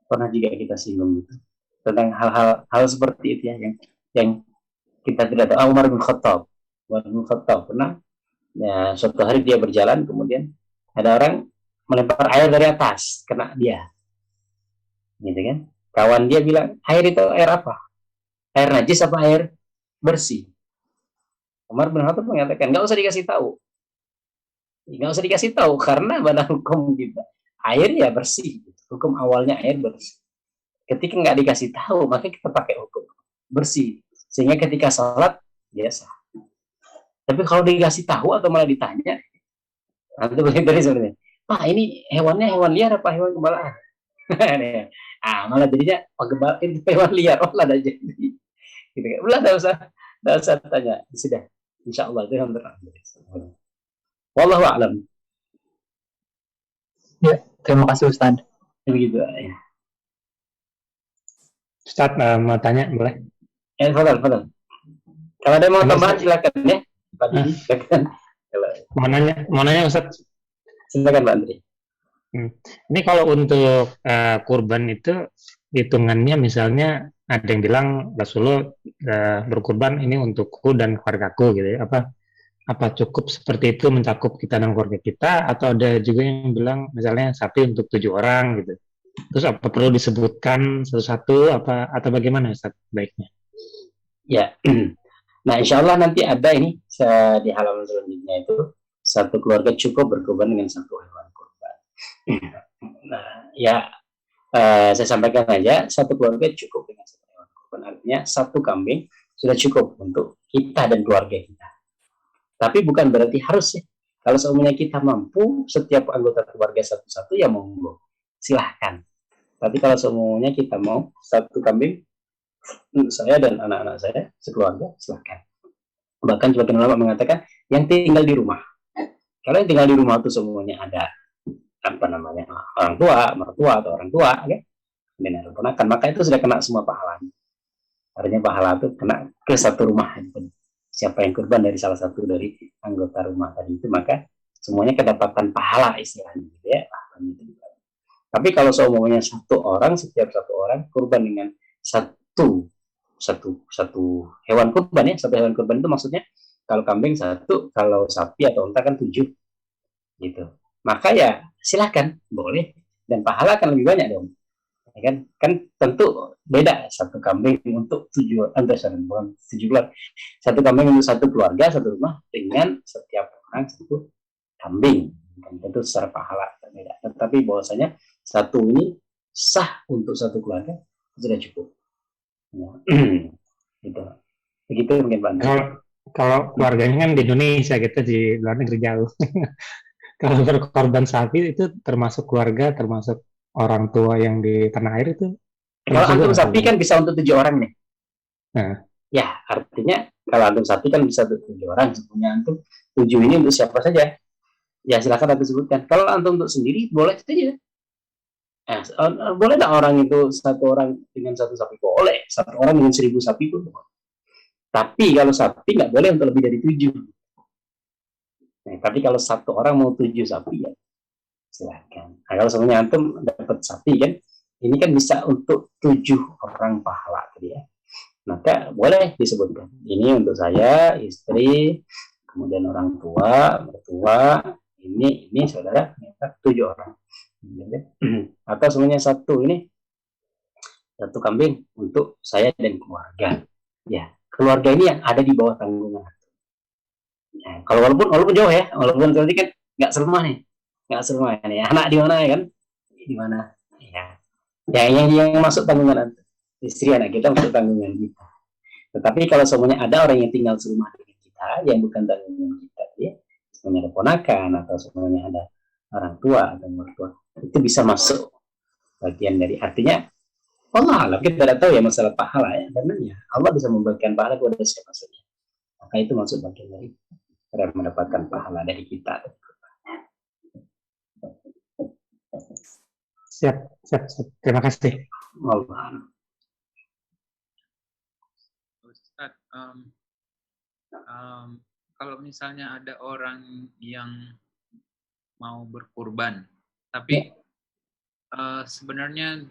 pernah juga kita singgung gitu tentang hal seperti itu ya yang kita tidak tahu. Umar bin Khattab pernah ya, suatu hari dia berjalan, kemudian ada orang melempar air dari atas kena dia, gitu kan. Kawan dia bilang, air itu air apa? Air najis apa air bersih? Umar bin Khattab mengatakan, nggak usah dikasih tahu karena pada hukum kita air ya bersih, hukum awalnya air bersih. Ketika nggak dikasih tahu, maka kita pakai hukum bersih, sehingga ketika sholat biasa. Tapi kalau dikasih tahu atau malah ditanya, nanti begitu sebenarnya, Pak ini hewannya hewan liar apa hewan gembalaan? Malah jadinya gembala itu hewan liar, lah ada jadi. Gitu kan. Ulah nggak usah tanya, sudah. Insya Allah itu yang terang. Wallahu a'lam. Ya, terima kasih Ustaz. Begitu ya. Ustaz mau tanya boleh? Fadal. Kalau ada mau tambahan silakan ya. Pak Didi, silakan. Mau nanya Ustaz. Silakan Pak Andri. Ini kalau untuk kurban itu hitungannya misalnya ada yang bilang Rasulullah berkurban ini untukku dan keluargaku gitu ya. Apa cukup seperti itu mencakup kita dan keluarga kita, atau ada juga yang bilang misalnya sapi untuk 7 orang gitu. Terus apa perlu disebutkan satu-satu atau bagaimana Ustaz baiknya? Ya. Nah, insya Allah nanti ada ini di halaman selanjutnya itu satu keluarga cukup berkurban dengan satu hewan kurban. ya saya sampaikan aja, satu keluarga cukup dengan satu hewan kurban. Artinya satu kambing sudah cukup untuk kita dan keluarga kita. Tapi bukan berarti harus ya. Kalau semuanya kita mampu, setiap anggota keluarga satu-satu, ya monggo, silahkan. Tapi kalau semuanya kita mau satu kambing, saya dan anak-anak saya sekeluarga, silahkan. Bahkan sebagian ulama mengatakan yang tinggal di rumah. Kalau yang tinggal di rumah itu semuanya ada apa namanya orang tua, mertua atau orang tua, ya, dan ponakan, maka itu sudah kena semua pahalanya. Artinya pahala itu kena ke satu rumah. Siapa yang kurban dari salah satu dari anggota rumah tadi itu, maka semuanya kedapatan pahala istilahnya, gitu ya. Tapi kalau semuanya satu orang, setiap satu orang kurban dengan satu hewan kurban ya, satu hewan kurban itu maksudnya kalau kambing satu, kalau sapi atau unta kan 7, gitu. Maka ya silahkan, boleh, dan pahala akan lebih banyak dong. Ya kan tentu beda satu kambing untuk 7 keluarga, satu kambing untuk satu keluarga satu rumah dengan setiap orang satu kambing, dan tentu secara pahala berbeda. Tetapi bahwasanya satu ini sah untuk satu keluarga sudah cukup ya. Gitu. Begitu mungkin Pak. Kalau keluarganya kan di Indonesia, kita di luar negeri jauh. Kalau berkorban sapi itu termasuk keluarga, termasuk orang tua yang di tanah air itu. Kalau antum sapi kan bisa untuk 7 orang nih. Nah. Ya, artinya kalau antum sapi kan bisa untuk 7 orang. Sebenarnya antum 7 ini untuk siapa saja. Ya silakan antum sebutkan. Kalau antum untuk sendiri boleh saja. Boleh tak orang itu satu orang dengan satu sapi? Boleh. Satu orang dengan 1000 sapi pun boleh. Tapi kalau sapi nggak boleh untuk lebih dari 7. Nah, tapi kalau satu orang mau 7 sapi ya silahkan. Nah, kalau semuanya antum dapat sapi kan, ini kan bisa untuk 7 orang pahala gitu ya. Maka boleh disebutkan. Ini untuk saya, istri, kemudian orang tua, mertua, ini saudara, 7 orang. Atau semuanya satu, ini satu kambing untuk saya dan keluarga. Ya, keluarga ini yang ada di bawah tanggungan. Nah, kalau walaupun jauh ya, walaupun berarti kan nggak serumah nih. Nggak serumah nih, anak di mana ya kan, di mana ya yang masuk tanggungan istri anak kita masuk tanggungan kita. Tetapi kalau semuanya ada orang yang tinggal serumah dengan kita yang bukan tanggungan kita ya, semuanya ada ponakan atau semuanya ada orang tua atau mertua, itu bisa masuk bagian dari, artinya Allah alam, kita tidak tahu ya masalah pahala ya, karena ya Allah bisa membagikan pahala kepada siapa saja, maka itu masuk bagian dari mendapatkan pahala dari kita. Siap. Terima kasih. Ustaz, kalau misalnya ada orang yang mau berkurban, tapi sebenarnya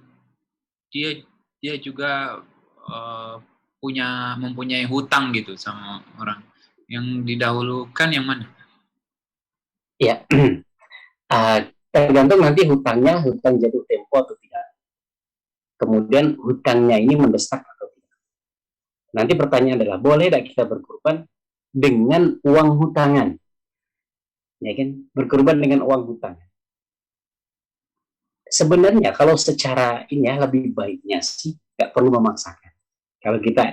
dia juga mempunyai hutang gitu sama orang, yang didahulukan yang mana? Ya. Tergantung nanti hutang jatuh tempo atau tidak. Kemudian hutangnya ini mendesak atau tidak. Nanti pertanyaan adalah, boleh tidak kita berkurban dengan uang hutangan? Ya kan? Berkurban dengan uang hutangan. Sebenarnya kalau secara ini ya, lebih baiknya sih nggak perlu memaksakan. Kalau kita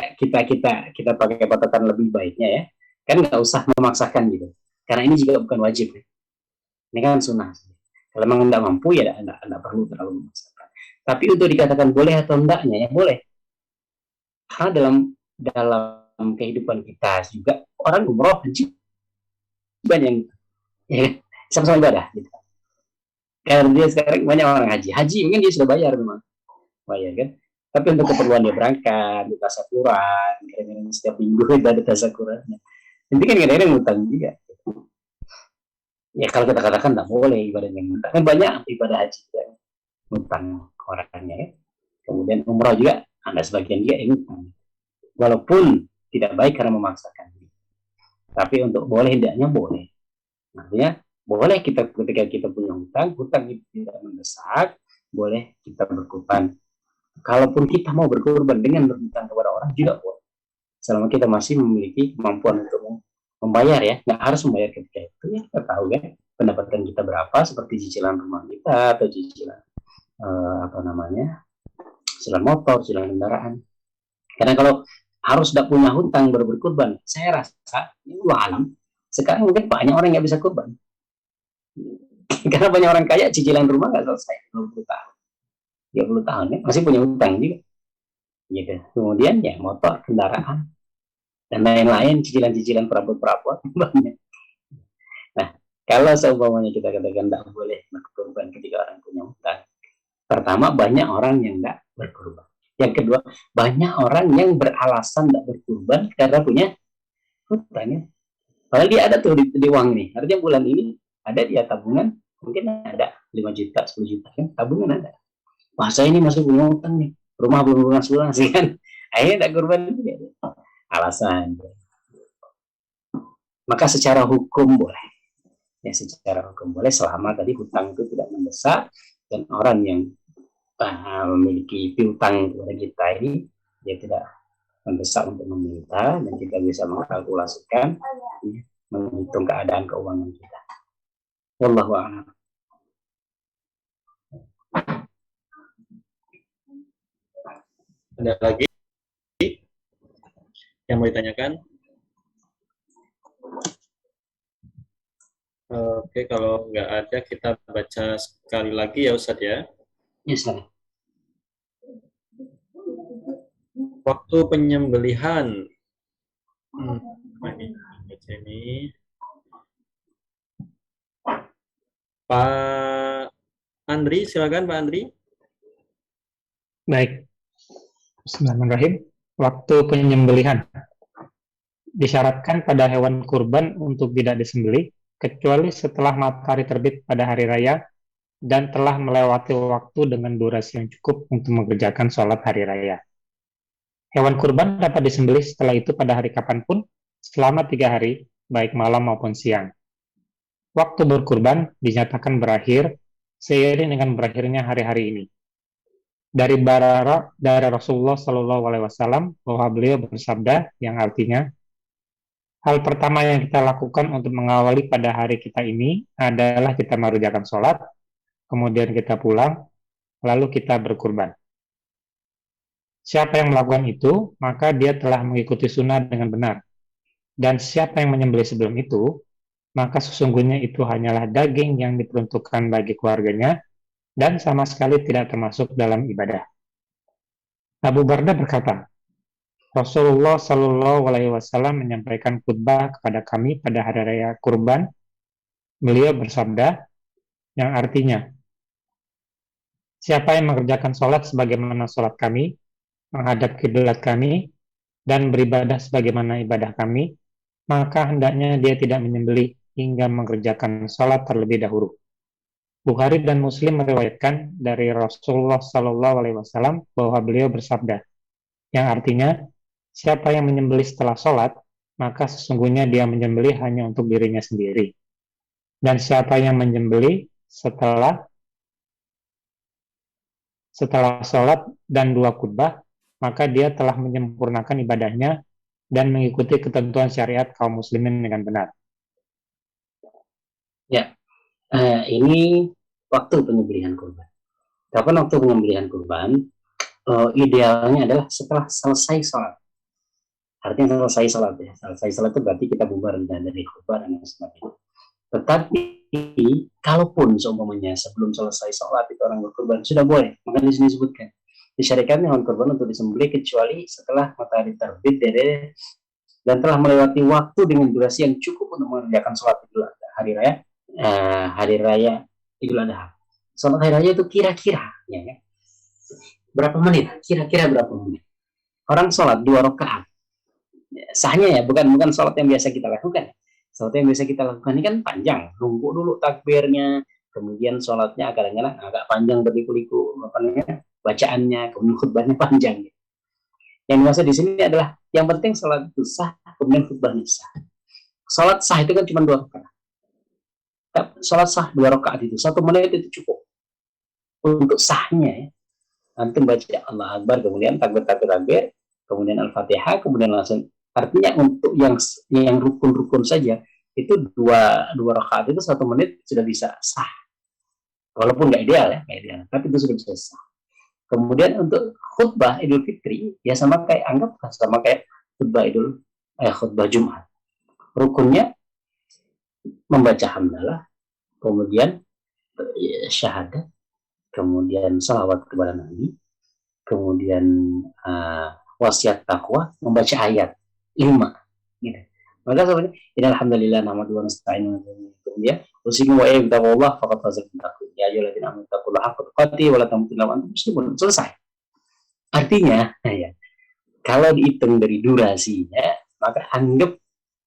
pakai patokan lebih baiknya ya, kan nggak usah memaksakan gitu. Karena ini juga bukan wajib. Ini kan sunnah. Kalau memang tidak mampu ya tidak perlu terlalu memaksakan. Tapi untuk dikatakan boleh atau enggaknya ya boleh. Karena dalam kehidupan kita juga orang umroh haji banyak ya, sama-sama ibadah gitu. Karena dia sekarang banyak orang haji mungkin dia sudah bayar memang. Bayar kan. Tapi untuk keperluan dia berangkat, di tasakuran, kadang-kadang setiap minggu ada tasakurannya. Nanti kan kadang-kadang ngutang juga. Ya kalau kita katakan tidak boleh ibadah yang ngutang, kan banyak ibadah haji yang ngutang orangnya ya. Kemudian umrah juga ada sebagian dia yang ngutang. Walaupun tidak baik karena memaksakan. Tapi untuk boleh tidaknya boleh. Artinya boleh kita ketika kita punya hutang itu tidak mendesak, boleh kita berkurban. Kalaupun kita mau berkurban dengan berhutang kepada orang juga boleh. Selama kita masih memiliki kemampuan untuk membayar ya, nggak harus membayar ketika itu ya, kita tahu ya pendapatan kita berapa, seperti cicilan rumah kita atau cicilan apa namanya, cicilan motor, cicilan kendaraan. Karena kalau harus tidak punya hutang baru berkurban, saya rasa ini alam sekarang mungkin banyak orang yang bisa kurban. Karena banyak orang kaya cicilan rumah nggak selesai 20 tahun, 30 tahun ya, masih punya hutang juga. Gitu. Kemudian ya motor, kendaraan, dan lain-lain, cicilan-cicilan perabot-perabot banyak. Nah, kalau seumpamanya kita katakan tidak boleh berkurban ketika orang punya hutang, pertama banyak orang yang tidak berkurban. Yang kedua, banyak orang yang beralasan tidak berkurban karena punya hutang ya. Padahal dia ada tuh di uang nih. Artinya bulan ini ada dia tabungan, mungkin ada 5 juta, 10 juta kan, tabungan ada. Masa ini masih punya hutang nih, rumah belum lunas-lunas kan. Akhirnya tidak kurban juga. Alasan. Maka secara hukum boleh. Ya, secara hukum boleh selama tadi hutang itu tidak mendesak dan orang yang memiliki piutang kepada kita ini dia tidak mendesak untuk meminta dan kita bisa mengkalkulasikan, menghitung keadaan keuangan kita. Wallahu a'lam. Ada lagi yang mau ditanyakan? Oke, kalau nggak ada kita baca sekali lagi ya Ustadz ya. Yes, sir. Waktu penyembelihan. Ini. Pak Andri, silakan Pak Andri. Baik. Bismillahirrahmanirrahim. Waktu penyembelihan. Disyaratkan pada hewan kurban untuk tidak disembelih kecuali setelah matahari terbit pada hari raya dan telah melewati waktu dengan durasi yang cukup untuk mengerjakan sholat hari raya. Hewan kurban dapat disembelih setelah itu pada hari kapanpun selama 3 hari, baik malam maupun siang. Waktu berkurban dinyatakan berakhir seiring dengan berakhirnya hari-hari ini. Dari Rasulullah SAW bahwa beliau bersabda yang artinya, hal pertama yang kita lakukan untuk mengawali pada hari kita ini adalah kita mengerjakan sholat, kemudian kita pulang, lalu kita berkurban. Siapa yang melakukan itu, maka dia telah mengikuti sunnah dengan benar. Dan siapa yang menyembelih sebelum itu, maka sesungguhnya itu hanyalah daging yang diperuntukkan bagi keluarganya dan sama sekali tidak termasuk dalam ibadah. Abu Barda berkata, Rasulullah Shallallahu Alaihi Wasallam menyampaikan khutbah kepada kami pada hari raya Kurban. Beliau bersabda, yang artinya, siapa yang mengerjakan sholat sebagaimana sholat kami, menghadap kiblat kami, dan beribadah sebagaimana ibadah kami, maka hendaknya dia tidak menyembelih hingga mengerjakan sholat terlebih dahulu. Bukhari dan Muslim meriwayatkan dari Rasulullah Shallallahu Alaihi Wasallam bahwa beliau bersabda, yang artinya, siapa yang menyembelih setelah sholat, maka sesungguhnya dia menyembelih hanya untuk dirinya sendiri. Dan siapa yang menyembelih setelah sholat dan 2 khutbah, maka dia telah menyempurnakan ibadahnya dan mengikuti ketentuan syariat kaum muslimin dengan benar. Ya, ini waktu penyembelihan kurban. Kapan waktu penyembelihan kurban? Idealnya adalah setelah selesai sholat. Artinya selesai sholat ya. Selesai sholat itu berarti kita bubar dari kurban dan sebagainya. Tetapi kalaupun seumpamanya sebelum selesai sholat itu orang berkurban sudah boleh. Maka di sini disebutkan disyariatkan hewan kurban untuk disembelih kecuali setelah matahari terbit dan telah melewati waktu dengan durasi yang cukup untuk mengerjakan sholat Idul Adha, hari raya Idul Adha. Sholat hari raya itu kira-kira ya, berapa menit? Kira-kira berapa menit? Orang sholat 2 rakaat. Sahnya ya, bukan sholat yang biasa kita lakukan. Sholat yang biasa kita lakukan ini kan panjang, nunggu dulu takbirnya, kemudian sholatnya kadang-kadang agak panjang berliku-liku, bacaannya, kemudian khutbahnya panjang. Yang dimaksud di sini adalah yang penting sholat itu sah, kemudian khutbahnya sah. Sholat sah itu kan cuma 2 rakaat. Sholat sah 2 rakaat itu 1 menit itu cukup untuk sahnya. Ya. Nanti baca Allah Akbar, kemudian takbir, kemudian Al-Fatihah, kemudian langsung. Artinya untuk yang rukun-rukun saja itu 2 rakaat itu 1 menit sudah bisa sah. Walaupun nggak ideal ya, nggak ideal, tapi itu sudah bisa sah. Kemudian untuk khutbah Idul Fitri, ya sama kayak khutbah Jumat. Rukunnya membaca hamdalah, kemudian syahadat, kemudian salawat kepada Nabi, kemudian wasiat takwa, membaca ayat 5. Gitu. Maka sebenarnya alhamdulillah nahmaduhu wa nasta'inuhu kemudian usikum wa iyyaqullah faqad fazal muttaqin ya ayyuhalladzina amanu taqullaha haqqa tuqatih wa la tamutunna illa wa antum muslimun. Selesai. Artinya, ya, kalau dihitung dari durasinya, maka anggap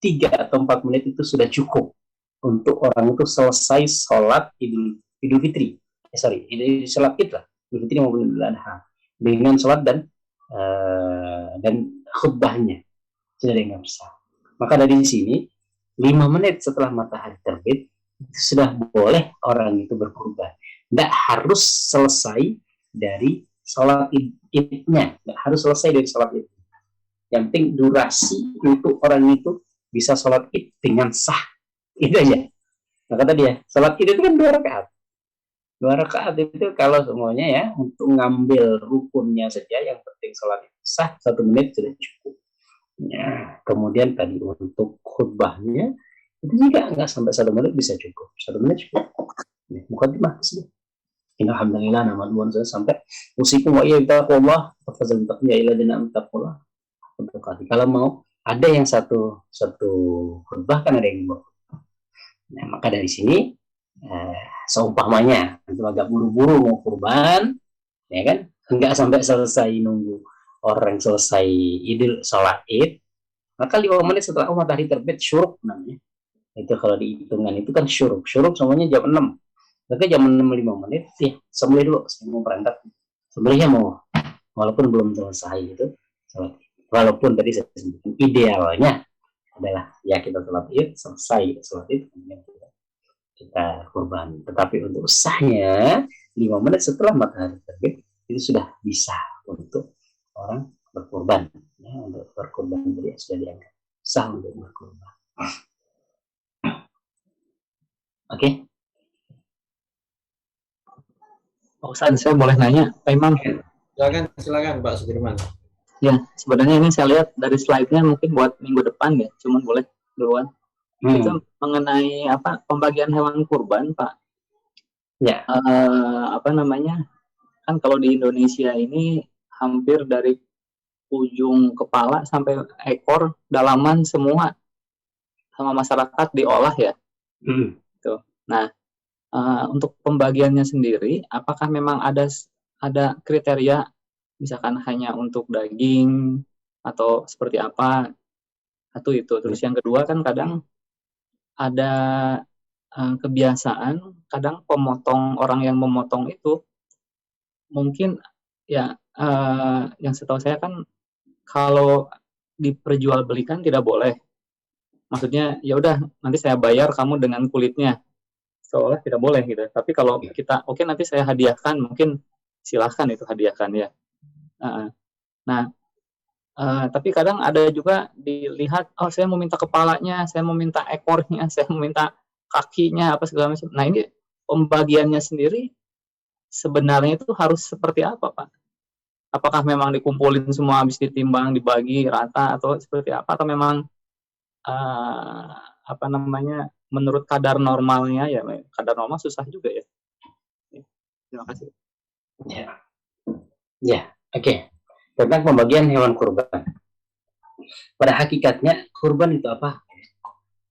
3 atau 4 menit itu sudah cukup untuk orang itu selesai sholat Idul Fitri. Sholat Id lah, Idul Fitri maupun Idul Adha dengan sholat dan khutbahnya sudah dianggap sah. Maka dari sini 5 menit setelah matahari terbit sudah boleh orang itu berkurban. Tidak harus selesai dari sholat idnya, tidak harus selesai dari sholat id. Yang penting durasi untuk orang itu bisa sholat id dengan sah, itu aja. Maka tadi ya, sholat id itu kan 2 rakaat. 2 rakaat itu kalau semuanya ya untuk ngambil rukunnya saja, yang penting sholat itu sah 1 menit sudah cukup. Ya, kemudian tadi untuk khutbahnya itu juga nggak sampai 1 menit bisa cukup. 1 menit cukup. Mukaddimah sih. Alhamdulillah nama sampai usikum wa iyyaqullah fazal taqya ila dina taqullah. Kalau mau ada yang satu khutbah kan ada yang 2. Nah, maka dari sini seumpamanya itu agak buru-buru mau kurban, ya kan? Enggak sampai selesai nunggu orang selesai sholat id, maka 5 menit setelah matahari terbit syuruk namanya. Itu kalau dihitungan itu kan syuruk semuanya jam 6. Maka jam 6 5 menit ya sembelih dulu, saya mau berangkat. Sembelihnya mau walaupun belum selesai itu sholat id. Walaupun tadi saya sebutkan idealnya adalah ya kita sholat id, selesai sholat id kemudian kita kurban. Tetapi untuk sahnya 5 menit setelah matahari terbit itu sudah bisa untuk orang berkurban, ya, untuk berkurban jadi sudah dianggap sah untuk berkurban. Oke. Pak Ustadz, saya boleh nanya, Pak Imam? Silakan Pak Sudirman. Ya, sebenarnya ini saya lihat dari slide-nya mungkin buat minggu depan ya, cuman boleh duluan. Itu mengenai pembagian hewan kurban, Pak. Ya. Kan kalau di Indonesia ini hampir dari ujung kepala sampai ekor dalaman semua sama masyarakat diolah ya. Tuh. Nah, untuk pembagiannya sendiri, apakah memang ada kriteria, misalkan hanya untuk daging atau seperti apa? Satu itu. Terus yang kedua kan kadang ada kebiasaan, kadang orang yang memotong itu mungkin ya yang setahu saya kan kalau diperjualbelikan tidak boleh. Maksudnya ya udah nanti saya bayar kamu dengan kulitnya. Seolah tidak boleh gitu. Tapi kalau kita oke, nanti saya hadiahkan, mungkin silahkan itu hadiahkan ya. Tapi kadang ada juga dilihat, oh saya mau minta kepalanya, saya mau minta ekornya, saya mau minta kakinya, apa segala macam. Nah ini pembagiannya sendiri sebenarnya itu harus seperti apa, Pak? Apakah memang dikumpulin semua habis ditimbang, dibagi rata, atau seperti apa? Atau memang menurut kadar normalnya ya? Kadar normal susah juga ya. Terima kasih. Ya, oke. Tentang pembagian hewan kurban. Pada hakikatnya kurban itu apa?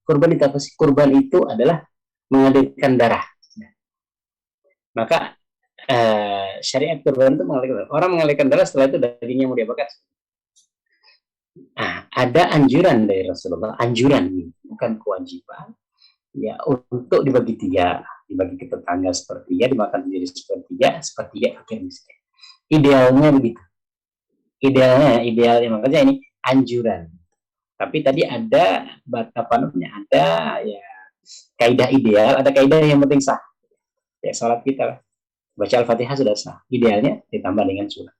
Kurban itu apa sih? Kurban itu adalah mengalirkan darah. Maka syariat kurban itu orang mengalirkan darah, setelah itu dagingnya mau diapakan? Ada anjuran dari Rasulullah, bukan kewajiban, ya untuk dibagi 3, dibagi ke tetangga sepertiga, dimakan menjadi sepertiga fakir miskin. Idealnya begitu. Idealnya makanya ini anjuran. Tapi tadi ada ada ya kaidah ideal, ada kaidah yang penting sah. Ya salat kita baca Al-Fatihah sudah sah. Idealnya ditambah dengan surah.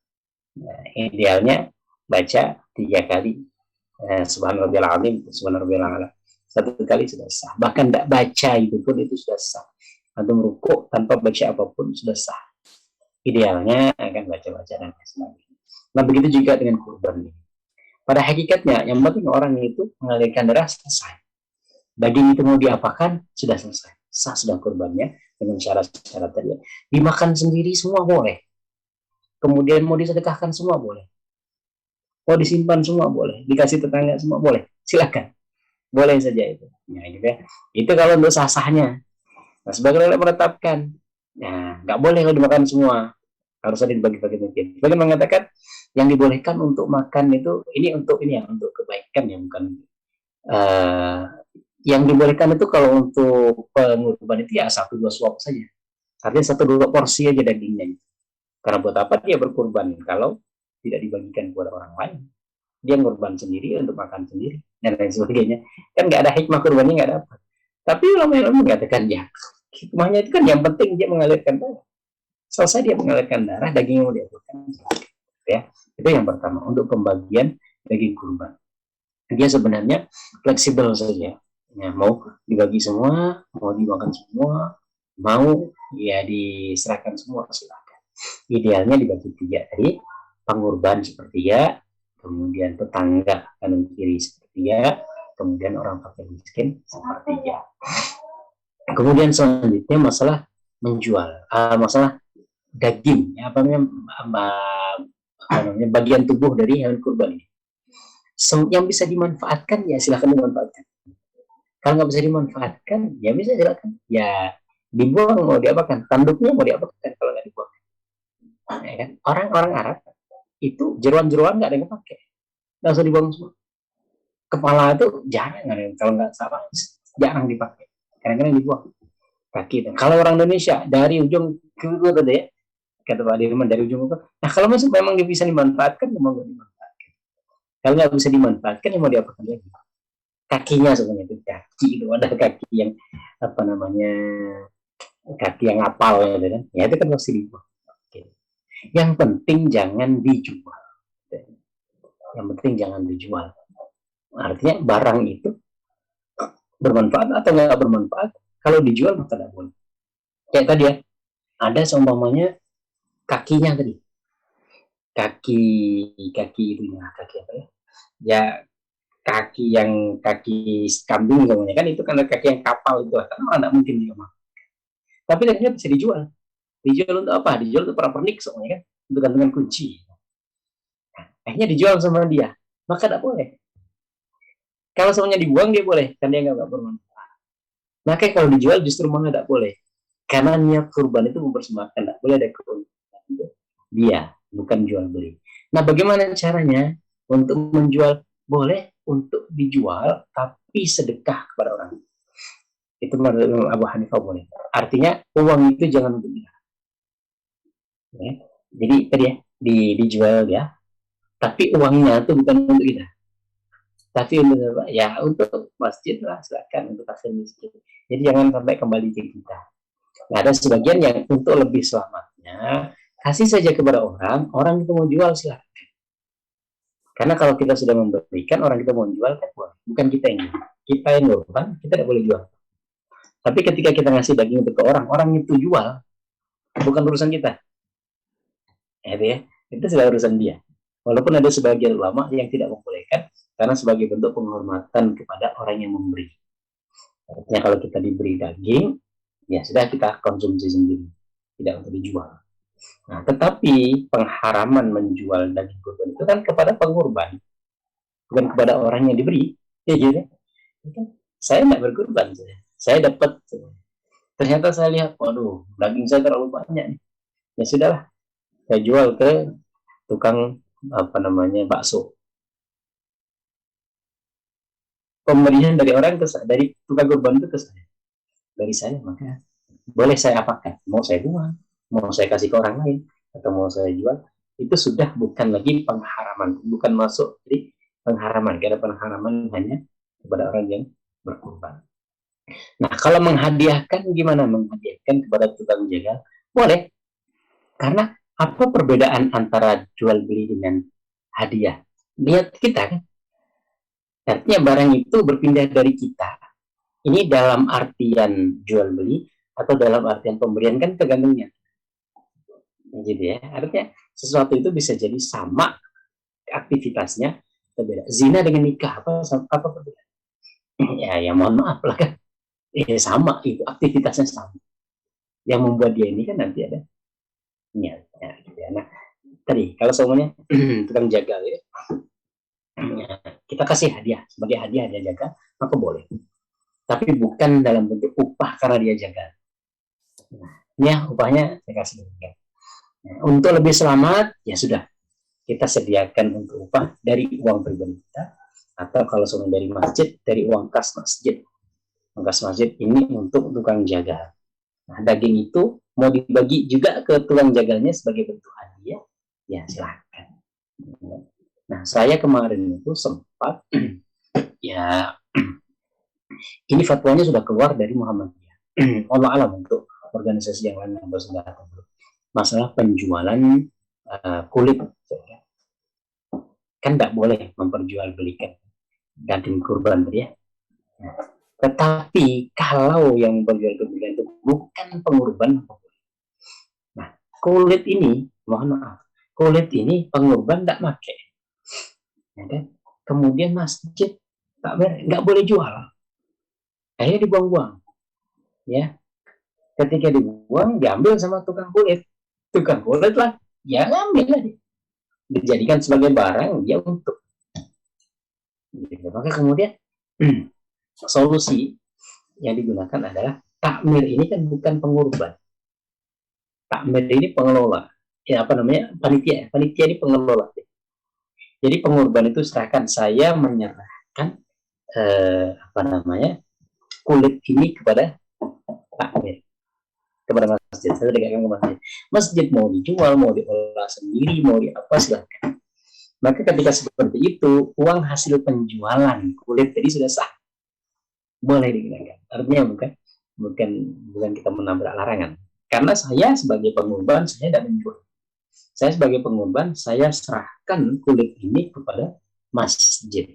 Idealnya baca 3 kali subhanarabbiyal azim, subhanarabbiyal a'la. 1 kali sudah sah. Bahkan tidak baca itu pun itu sudah sah. antum rukuk tanpa baca apapun sudah sah. Idealnya akan baca-baca dan sebagainya. Nah begitu juga dengan kurban ini. Pada hakikatnya yang penting orang itu mengalirkan darah selesai. Daging itu mau diapakan sudah selesai. Sah sudah kurbannya dengan syarat-syarat tadi. Dimakan sendiri semua boleh. Kemudian mau disedekahkan semua boleh. Mau disimpan semua boleh. Dikasih tetangga semua boleh. Silakan. Boleh saja itu. Nah, gitu ya. Itu kalau untuk sah-sahnya. Nah, sebagian ulama menetapkan, nah, nggak boleh kalau dimakan semua. Harus ada dibagi-bagi mungkin. Sebagian mengatakan yang dibolehkan untuk makan itu ini untuk kebaikan ya, bukan yang dibolehkan itu kalau untuk pengorban itu ya 1-2 suap saja. Artinya 1-2 porsi aja dagingnya. Karena buat apa dia berkurban kalau tidak dibagikan kepada orang lain? Dia ngorban sendiri untuk makan sendiri dan lain sebagainya. Kan nggak ada hikmah kurbannya, nggak dapat. Tapi ulama-ulama mengatakan ya hikmahnya itu kan yang penting dia mengalirkan darah. Selesai dia mengalirkan darah, dagingnya mau diaturkan. Ya, itu yang pertama untuk pembagian daging kurban. Dia sebenarnya fleksibel saja. Ya, mau dibagi semua, mau dimakan semua, mau ya diserahkan semua silakan. Idealnya dibagi 3 tadi, pengurban sepertiga, kemudian tetangga kanan kiri sepertiga, kemudian orang fakir miskin sepertiga. Kemudian selanjutnya masalah menjual, masalah daging, apa namanya bagian tubuh dari hewan kurban ini. Yang bisa dimanfaatkan ya silakan dimanfaatkan. Kalau nggak bisa dimanfaatkan ya bisa silakan. Ya dibuang mau diapakan, tanduknya mau diapakan kalau nggak dibuang. Ya kan? Orang-orang Arab itu jeruan-jeruan nggak ada yang pakai, nggak usah dibuang semua. Kepala itu jarang ada yang, kalau nggak salah jarang dipakai, kadang-kadang dibuang. Kaki. Kalau orang Indonesia dari ujung ke ujung tadi ya, kata Pak Dirman dari ujung ke. Nah kalau masuk memang bisa dimanfaatkan, memang nggak dimanfaatkan. Kalau nggak bisa dimanfaatkan, ya mau diapakan lagi? Kakinya sebenarnya itu kaki itu ada kaki yang apa namanya kaki yang apal ya kan? Ya itu kan masih dibuang. Oke. Yang penting jangan dijual. Yang penting jangan dijual. Artinya barang itu bermanfaat atau nggak bermanfaat. Kalau dijual maka tidak boleh. Kayak tadi ya, ada seumpamanya kakinya tadi, kaki itu ya, kaki apa ya? Ya kaki kambing namanya kan itu kan kaki yang kapal itu, kan tidak mungkin dia mah. Tapi akhirnya bisa dijual. Dijual untuk apa? Dijual untuk pernik soalnya kan, untuk gantungan kunci. Nah, akhirnya dijual sama dia, maka tidak boleh. Kalau semuanya dibuang dia boleh, karena dia nggak bermanfaat. Maka kalau dijual justru malah tidak boleh. Karena niat kurban itu mempersembahkan, tidak boleh ada keuntungan itu dia, bukan jual beli. Nah, bagaimana caranya untuk menjual? Boleh untuk dijual, tapi sedekah kepada orang. Itu menurut Abu Hanifah boleh. Artinya uang itu jangan untuk kita. Ya. Jadi tadi ya, dijual ya, tapi uangnya itu bukan untuk kita. Tapi untuk ya untuk masjid lah, silakan untuk fakir miskin. Jadi jangan sampai kembali ke kita. Nah, ada sebagian yang untuk lebih selamatnya kasih saja kepada orang itu mau jual silakan. Karena kalau kita sudah memberikan, orang kita mau jual kan bukan kita yang korban, kita tidak boleh jual. Tapi ketika kita ngasih daging untuk ke orang itu jual, bukan urusan kita. Ya, itu sudah urusan dia. Walaupun ada sebagian ulama yang tidak membolehkan, karena sebagai bentuk penghormatan kepada orang yang memberi. Artinya kalau kita diberi daging, ya sudah kita konsumsi sendiri, tidak untuk dijual. Nah, tetapi pengharaman menjual daging kurban itu kan kepada pengorban, bukan kepada orang yang diberi. Ya gitu. Saya tidak berkorban, saya dapat. Ternyata saya lihat, waduh, daging saya terlalu banyak. Ya sudahlah, saya jual ke tukang bakso. Pemberian dari orang dari tukang kurban itu ke saya, dari saya, maka boleh saya apakan, mau saya buang, mau saya kasih ke orang lain, atau mau saya jual, itu sudah bukan lagi pengharaman, bukan masuk jadi pengharaman, karena pengharaman hanya kepada orang yang berkurban. Nah, kalau menghadiahkan gimana? Menghadiahkan kepada tukang jagal boleh, karena apa perbedaan antara jual beli dengan hadiah? Niat kita kan. Artinya barang itu berpindah dari kita. Ini dalam artian jual beli Atau dalam artian pemberian kan tergantungnya. Gitu ya. Artinya sesuatu itu bisa jadi sama aktivitasnya atau beda. Zina dengan nikah apa perbedaan? Ya mohon maaf lah kan. Sama itu aktivitasnya sama. Yang membuat dia ini kan nanti ada niatnya gitu ya. Nah, tadi kalau semuanya tukang jagal ya. Kita kasih hadiah sebagai hadiah dia jaga, maka boleh. Tapi bukan dalam bentuk upah karena dia jaga. Nah, ya upahnya saya kasih. Nah, untuk lebih selamat, ya sudah kita sediakan untuk upah dari uang pribadi kita, atau kalau semuanya dari masjid, dari uang kas masjid. Uang kas masjid ini untuk tukang jaga. Nah, daging itu mau dibagi juga ke tukang jaganya sebagai bentuk hadiah, ya silahkan. Nah, saya kemarin itu sempat, ya ini fatwanya sudah keluar dari Muhammadiyah. Allah alam untuk organisasi yang lain yang bersenjata. Masalah penjualan kulit. Kan tidak boleh memperjualbelikan daging kurban ya. Tetapi kalau yang memperjualbelikan itu bukan pengurban, nah kulit ini, mohon maaf, kulit ini pengurban tidak pakai. Ya kan? Kemudian masjid nggak boleh jual. Akhirnya dibuang-buang. Ya, ketika dibuang diambil sama tukang kulit lah, ya ngambil lah, dijadikan sebagai barang dia untuk. Maka kemudian solusi yang digunakan adalah takmir ini kan bukan pengurban. Takmir ini pengelola. Ya apa namanya? Panitia. Panitia ini pengelola. Jadi pengurban itu serahkan, saya menyerahkan kulit ini kepada takmir, kepada masjid. Saya dekatkan ke masjid. Masjid mau dijual, mau diolah sendiri, mau apa silahkan. Maka ketika seperti itu, uang hasil penjualan kulit tadi sudah sah, boleh digunakan. Artinya bukan kita menabrak larangan. Karena saya sebagai pengurban, saya tidak menjual. Saya sebagai pengurban, saya serahkan kulit ini kepada masjid.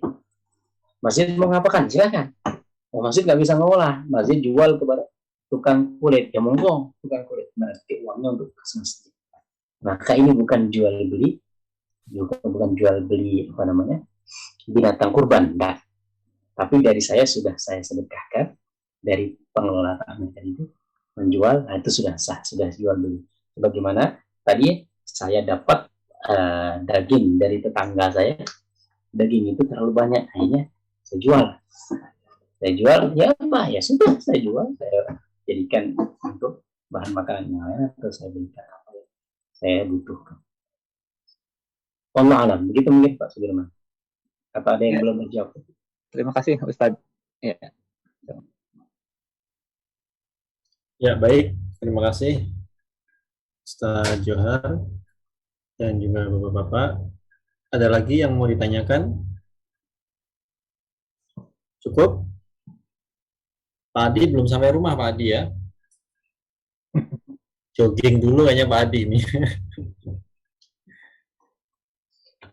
Masjid mau ngapakan? Silakan. Masjid nggak bisa ngolah, masjid jual kepada tukang kulit. Ya monggo, tukang kulit. Berarti uangnya untuk masjid. Maka ini bukan jual beli, bukan jual beli binatang kurban, enggak. Tapi dari saya sudah saya sedekahkan dari pengelola takmir itu menjual, nah itu sudah sah, sudah jual beli. Sebagaimana tadi saya dapat daging dari tetangga saya, daging itu terlalu banyak, akhirnya saya jual. Ya apa ya sudah saya jual, saya jadikan untuk bahan makanan yang lain atau saya belikan apa yang saya butuhkan. Allah alam, begitu mungkin Pak Sudirman. Apa ada yang belum terjawab? Terima kasih Ustadz. Ya. Ya baik, terima kasih Ustaz Johar dan juga Bapak-Bapak. Ada lagi yang mau ditanyakan? Cukup? Pak Adi belum sampai rumah Pak Adi ya. Jogging dulu kayaknya Pak Adi ini.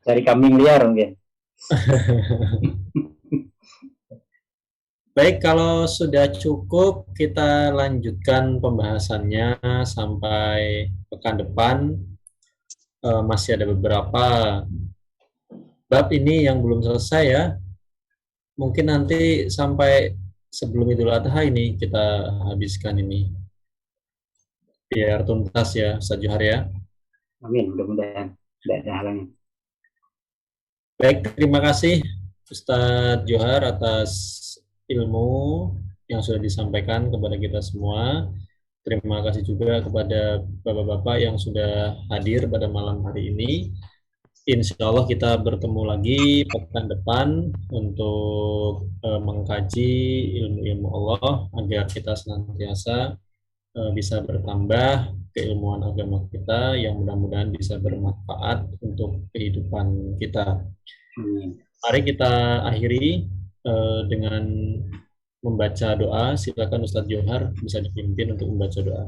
Cari kambing liar mungkin. Baik, kalau sudah cukup kita lanjutkan pembahasannya sampai pekan depan. Masih ada beberapa bab ini yang belum selesai ya. Mungkin nanti sampai sebelum Idul Adha ini kita habiskan ini. Biar tuntas ya, Ustaz Johar ya. Amin, mudah-mudahan tidak ada halangan. Baik, terima kasih Ustaz Johar atas ilmu yang sudah disampaikan kepada kita semua. Terima kasih juga kepada Bapak-Bapak yang sudah hadir pada malam hari ini. Insya Allah kita bertemu lagi pekan depan untuk mengkaji ilmu-ilmu Allah agar kita senantiasa bisa bertambah keilmuan agama kita yang mudah-mudahan bisa bermanfaat untuk kehidupan kita. Mari kita akhiri dengan membaca doa. Silakan Ustadz Johar bisa dipimpin untuk membaca doa.